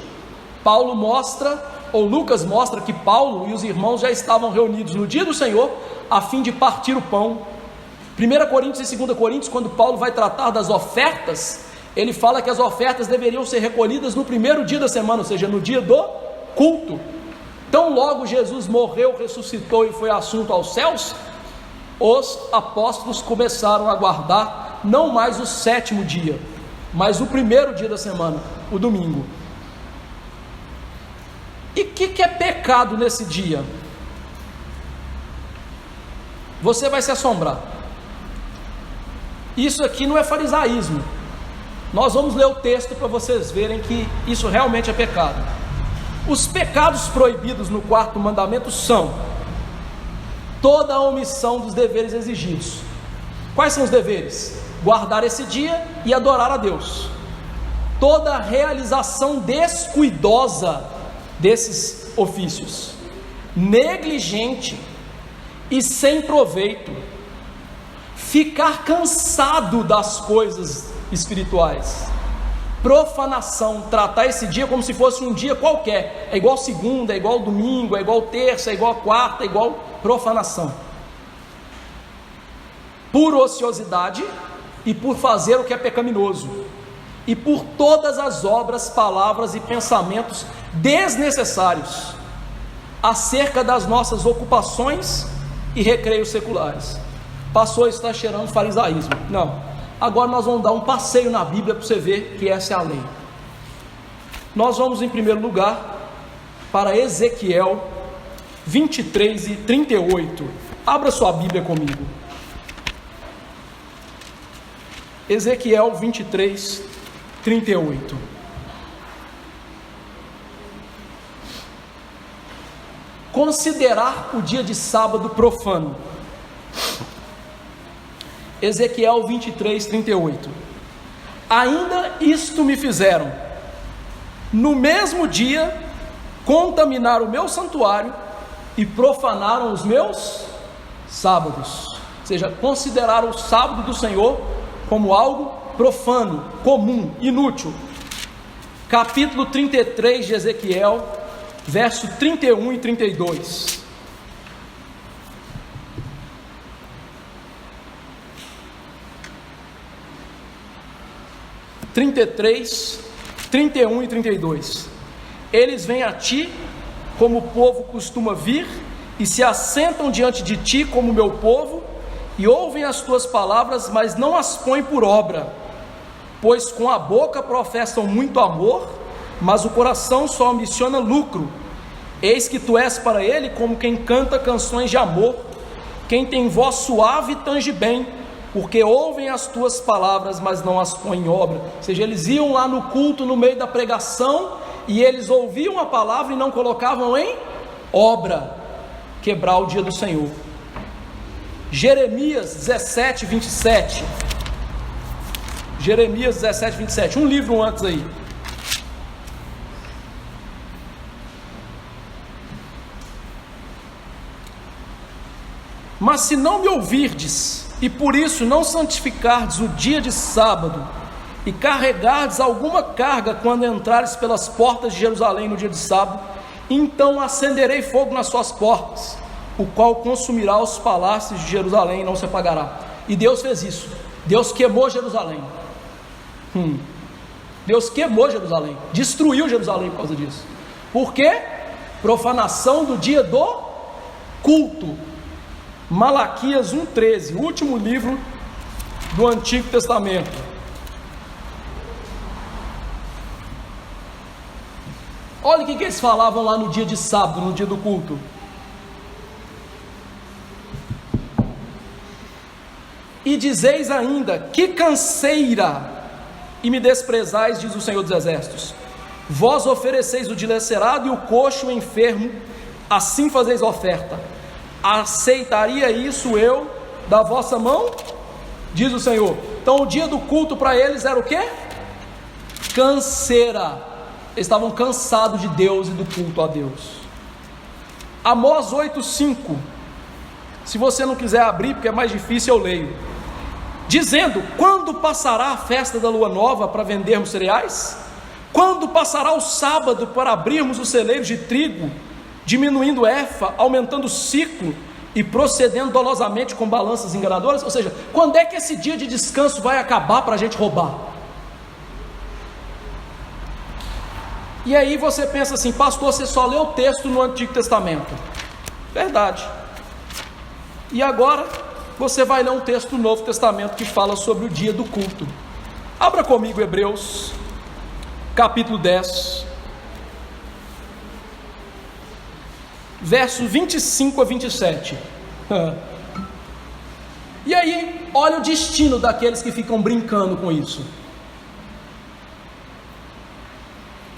Paulo mostra, ou Lucas mostra, que Paulo e os irmãos já estavam reunidos no dia do Senhor a fim de partir o pão. 1 Coríntios e 2 Coríntios, quando Paulo vai tratar das ofertas, ele fala que as ofertas deveriam ser recolhidas no 1º dia da semana, ou seja, no dia do culto. Então logo Jesus morreu, ressuscitou e foi assunto aos céus, os apóstolos começaram a guardar não mais o 7º dia, mas o 1º dia da semana, o domingo. E o que é pecado nesse dia? Você vai se assombrar. Isso aqui não é farisaísmo. Nós vamos ler o texto para vocês verem que isso realmente é pecado. Os pecados proibidos no 4º mandamento são toda a omissão dos deveres exigidos. Quais são os deveres? Guardar esse dia e adorar a Deus. Toda a realização descuidosa desses ofícios, negligente e sem proveito, ficar cansado das coisas espirituais, profanação, tratar esse dia como se fosse um dia qualquer, é igual segunda, é igual domingo, é igual terça, é igual quarta, é igual profanação, por ociosidade e por fazer o que é pecaminoso, e por todas as obras, palavras e pensamentos desnecessários acerca das nossas ocupações e recreios seculares. Passou, está cheirando farisaísmo. Não, agora nós vamos dar um passeio na Bíblia para você ver que essa é a lei. Nós vamos em primeiro lugar para Ezequiel 23 e 38. Abra sua Bíblia comigo. Ezequiel 23, 38. Considerar o dia de sábado profano. Ezequiel 23, 38. Ainda isto me fizeram: no mesmo dia contaminaram o meu santuário e profanaram os meus sábados. Ou seja, consideraram o sábado do Senhor como algo profano, comum, inútil. Capítulo 33 de Ezequiel, verso 31 e 32. (33, 31 e 32). Eles vêm a ti como o povo costuma vir, e se assentam diante de ti como meu povo, e ouvem as tuas palavras, mas não as põem por obra, pois com a boca professam muito amor, mas o coração só ambiciona lucro. Eis que tu és para ele como quem canta canções de amor, quem tem voz suave e tange bem, porque ouvem as tuas palavras, mas não as põem em obra. Ou seja, eles iam lá no culto, no meio da pregação, e eles ouviam a palavra e não colocavam em obra. Quebrar o dia do Senhor. Jeremias 17, 27. Jeremias 17, 27. Um livro antes aí. Mas se não me ouvirdes, e por isso não santificardes o dia de sábado, e carregardes alguma carga quando entrares pelas portas de Jerusalém no dia de sábado, então acenderei fogo nas suas portas, o qual consumirá os palácios de Jerusalém e não se apagará. E Deus fez isso. Deus queimou Jerusalém. Deus queimou Jerusalém, destruiu Jerusalém por causa disso. Por quê? Profanação do dia do culto. Malaquias 1,13, o último livro do Antigo Testamento. Olha o que eles falavam lá no dia de sábado, no dia do culto. E dizeis ainda: que canseira, e me desprezais, diz o Senhor dos Exércitos. Vós ofereceis o dilacerado e o coxo, o enfermo, assim fazeis oferta. Aceitaria isso eu da vossa mão? Diz o Senhor. Então o dia do culto para eles era o quê? Canseira. Eles estavam cansados de Deus e do culto a Deus. Amós 8,5. Se você não quiser abrir, porque é mais difícil, eu leio. Dizendo: quando passará a festa da lua nova para vendermos cereais? Quando passará o sábado para abrirmos os celeiros de trigo, diminuindo efa, aumentando o ciclo e procedendo dolosamente com balanças enganadoras? Ou seja, quando é que esse dia de descanso vai acabar para a gente roubar? E aí você pensa assim: pastor, você só leu o texto no Antigo Testamento. Verdade. E agora você vai ler um texto do Novo Testamento que fala sobre o dia do culto. Abra comigo Hebreus, capítulo 10, verso 25 a 27. E aí, olha o destino daqueles que ficam brincando com isso.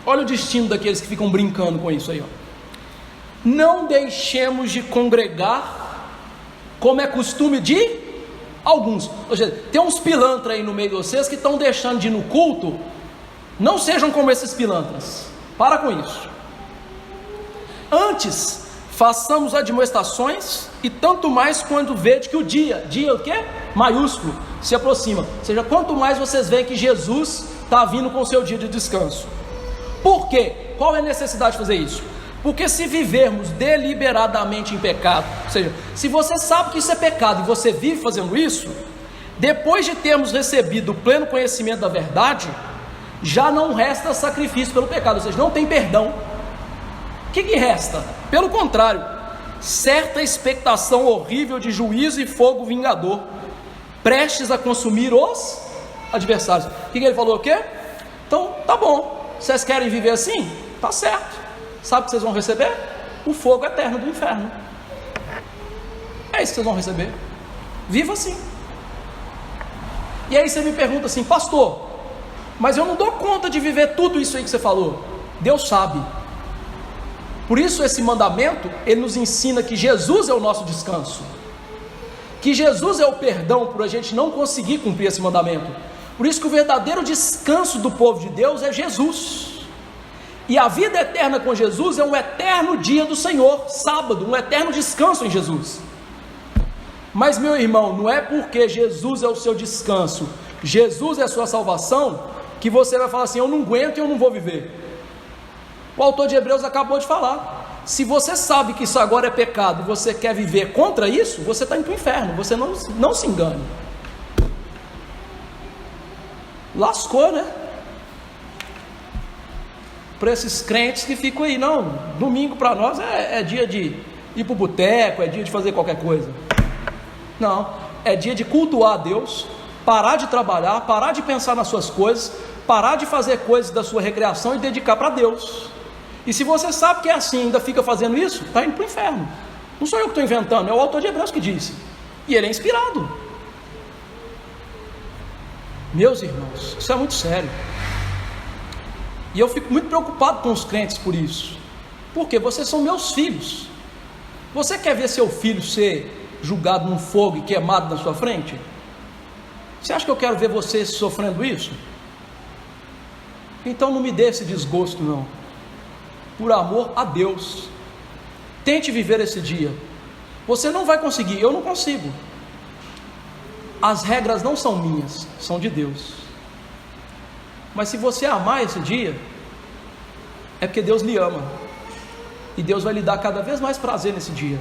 Olha o destino daqueles que ficam brincando com isso aí, ó. Não deixemos de congregar, como é costume de alguns. Ou seja, tem uns pilantras aí no meio de vocês que estão deixando de ir no culto. Não sejam como esses pilantras. Para com isso. Antes, façamos admoestações, e tanto mais quando vede que o dia o quê? Maiúsculo, se aproxima. Ou seja, quanto mais vocês veem que Jesus está vindo com o seu dia de descanso. Por quê? Qual é a necessidade de fazer isso? Porque se vivermos deliberadamente em pecado, ou seja, se você sabe que isso é pecado e você vive fazendo isso, depois de termos recebido o pleno conhecimento da verdade, já não resta sacrifício pelo pecado, ou seja, não tem perdão. O que resta? Pelo contrário, certa expectação horrível de juízo e fogo vingador, prestes a consumir os adversários. O que ele falou? O quê? Então, tá bom, vocês querem viver assim? Tá certo. Sabe o que vocês vão receber? O fogo eterno do inferno. É isso que vocês vão receber. Viva assim. E aí você me pergunta assim: pastor, mas eu não dou conta de viver tudo isso aí que você falou. Deus sabe. Por isso esse mandamento, ele nos ensina que Jesus é o nosso descanso, que Jesus é o perdão por a gente não conseguir cumprir esse mandamento. Por isso que o verdadeiro descanso do povo de Deus é Jesus. E a vida eterna com Jesus é um eterno dia do Senhor, sábado, um eterno descanso em Jesus. Mas, meu irmão, não é porque Jesus é o seu descanso, Jesus é a sua salvação, que você vai falar assim: eu não aguento e eu não vou viver. O autor de Hebreus acabou de falar: se você sabe que isso agora é pecado e você quer viver contra isso, você está indo para o inferno. Você não se engane. Lascou, né? Para esses crentes que ficam aí: não, domingo para nós é dia de ir para o boteco, é dia de fazer qualquer coisa. Não, é dia de cultuar a Deus, parar de trabalhar, parar de pensar nas suas coisas, parar de fazer coisas da sua recreação e dedicar para Deus. E se você sabe que é assim, ainda fica fazendo isso, está indo para o inferno. Não sou eu que estou inventando, é o autor de Hebreus que disse, e ele é inspirado. Meus irmãos, isso é muito sério, e eu fico muito preocupado com os crentes por isso, porque vocês são meus filhos. Você quer ver seu filho ser julgado num fogo e queimado na sua frente? Você acha que eu quero ver você sofrendo isso? Então não me dê esse desgosto, não. Por amor a Deus, tente viver esse dia. Você não vai conseguir, eu não consigo. As regras não são minhas, são de Deus. Mas se você amar esse dia, é porque Deus lhe ama, e Deus vai lhe dar cada vez mais prazer nesse dia,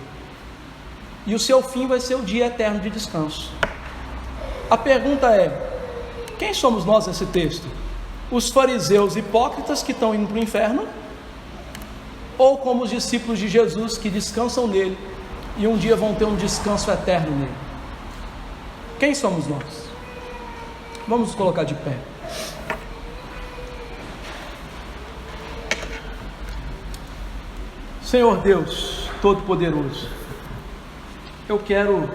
e o seu fim vai ser o dia eterno de descanso. A pergunta é: quem somos nós nesse texto? Os fariseus hipócritas que estão indo para o inferno? Ou como os discípulos de Jesus que descansam nele e um dia vão ter um descanso eterno nele? Quem somos nós? Vamos nos colocar de pé. Senhor Deus Todo-Poderoso, eu quero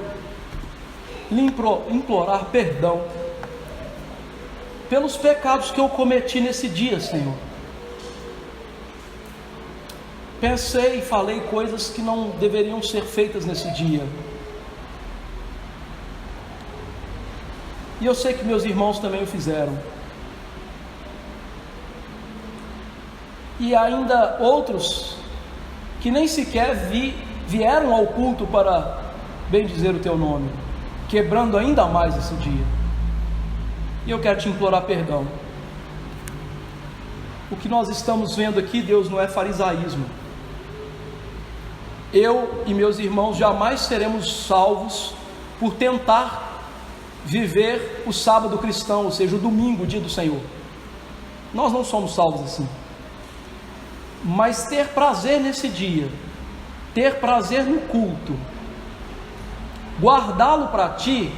lhe implorar perdão pelos pecados que eu cometi nesse dia, Senhor. Pensei e falei coisas que não deveriam ser feitas nesse dia, e eu sei que meus irmãos também o fizeram, e ainda outros que nem sequer vieram ao culto para bendizer o teu nome, quebrando ainda mais esse dia. E eu quero te implorar perdão. O que nós estamos vendo aqui, Deus, não é farisaísmo. Eu e meus irmãos jamais seremos salvos por tentar viver o sábado cristão, ou seja, o domingo, o dia do Senhor. Nós não somos salvos assim. Mas ter prazer nesse dia, ter prazer no culto, guardá-lo para ti,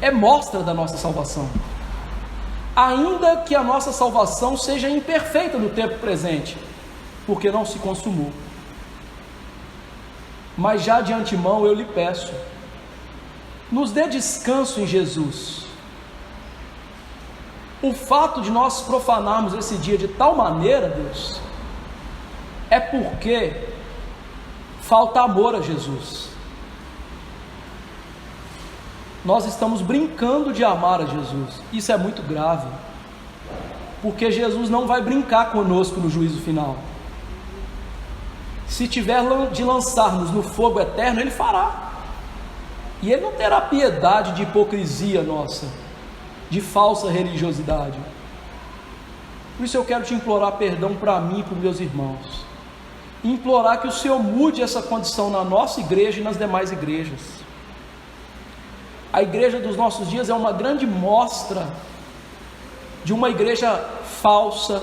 é mostra da nossa salvação. Ainda que a nossa salvação seja imperfeita no tempo presente, porque não se consumou. Mas já de antemão eu lhe peço, nos dê descanso em Jesus. O fato de nós profanarmos esse dia de tal maneira, Deus, é porque falta amor a Jesus. Nós estamos brincando de amar a Jesus. Isso é muito grave, porque Jesus não vai brincar conosco no juízo final. Se tiver de lançar-nos no fogo eterno, Ele fará, e Ele não terá piedade de hipocrisia nossa, de falsa religiosidade. Por isso eu quero te implorar perdão para mim e para os meus irmãos, e implorar que o Senhor mude essa condição na nossa igreja e nas demais igrejas. A igreja dos nossos dias é uma grande mostra de uma igreja falsa,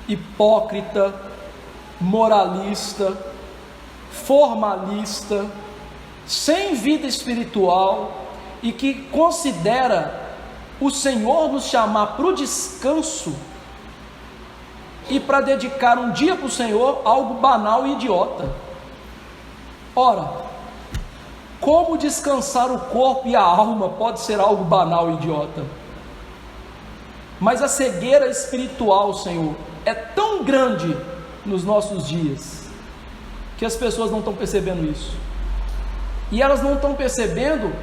hipócrita, moralista, formalista, sem vida espiritual, e que considera o Senhor nos chamar para o descanso e para dedicar um dia para o Senhor algo banal e idiota. Ora, como descansar o corpo e a alma pode ser algo banal e idiota? Mas a cegueira espiritual, Senhor, é tão grande nos nossos dias, que as pessoas não estão percebendo isso. E elas não estão percebendo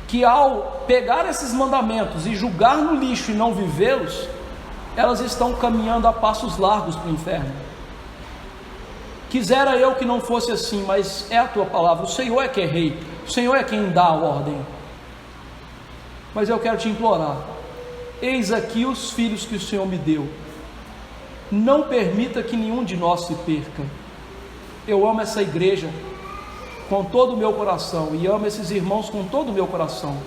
que ao pegar esses mandamentos e julgar no lixo e não vivê-los, elas estão caminhando a passos largos para o inferno. Quisera eu que não fosse assim, mas é a tua palavra. O Senhor é que é rei, o Senhor é quem dá a ordem. Mas eu quero te implorar: eis aqui os filhos que o Senhor me deu, não permita que nenhum de nós se perca. Eu amo essa igreja com todo o meu coração, e amo esses irmãos com todo o meu coração.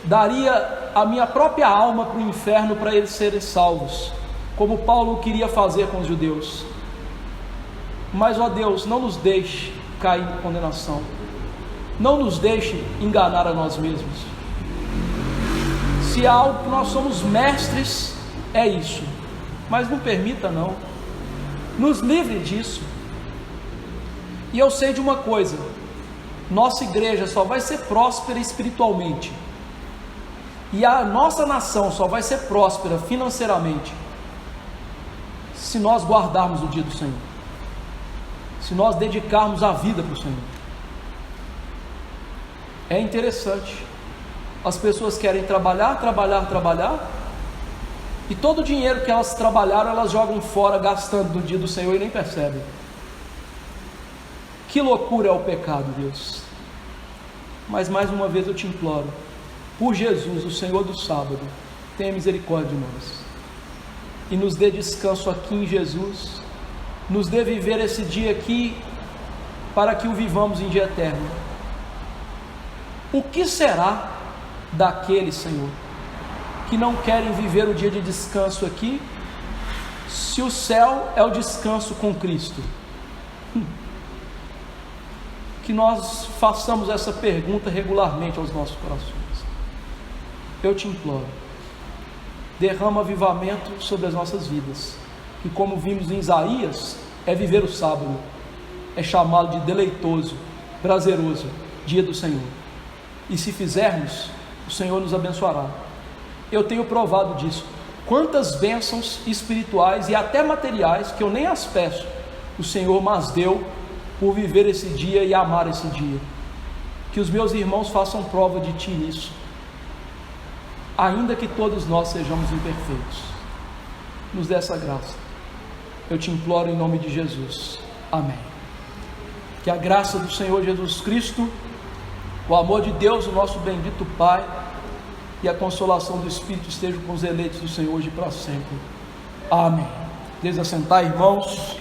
Daria a minha própria alma para o inferno para eles serem salvos, como Paulo queria fazer com os judeus. Mas, ó Deus, não nos deixe cair em condenação, não nos deixe enganar a nós mesmos. Se há algo que nós somos mestres, é isso, mas não permita não, nos livre disso. E eu sei de uma coisa: nossa igreja só vai ser próspera espiritualmente, e a nossa nação só vai ser próspera financeiramente, se nós guardarmos o dia do Senhor, se nós dedicarmos a vida para o Senhor. É interessante, as pessoas querem trabalhar, e todo o dinheiro que elas trabalharam, elas jogam fora, gastando no dia do Senhor e nem percebem. Que loucura é o pecado, Deus. Mas mais uma vez eu te imploro, por Jesus, o Senhor do sábado, tenha misericórdia de nós, e nos dê descanso aqui em Jesus, nos dê viver esse dia aqui, para que o vivamos em dia eterno. O que será daqueles, Senhor, que não querem viver o dia de descanso aqui, se o céu é o descanso com Cristo? Que nós façamos essa pergunta regularmente aos nossos corações. Eu te imploro, derrama avivamento sobre as nossas vidas, que, como vimos em Isaías, é viver o sábado, é chamá-lo de deleitoso, prazeroso dia do Senhor, e se fizermos, o Senhor nos abençoará. Eu tenho provado disso. Quantas bênçãos espirituais e até materiais, que eu nem as peço, o Senhor mas deu por viver esse dia e amar esse dia. Que os meus irmãos façam prova de Ti nisso, ainda que todos nós sejamos imperfeitos. Nos dê essa graça, eu te imploro em nome de Jesus, amém. Que a graça do Senhor Jesus Cristo, o amor de Deus, o nosso bendito Pai, e a consolação do Espírito estejam com os eleitos do Senhor hoje e para sempre, amém. Desde assentar, irmãos.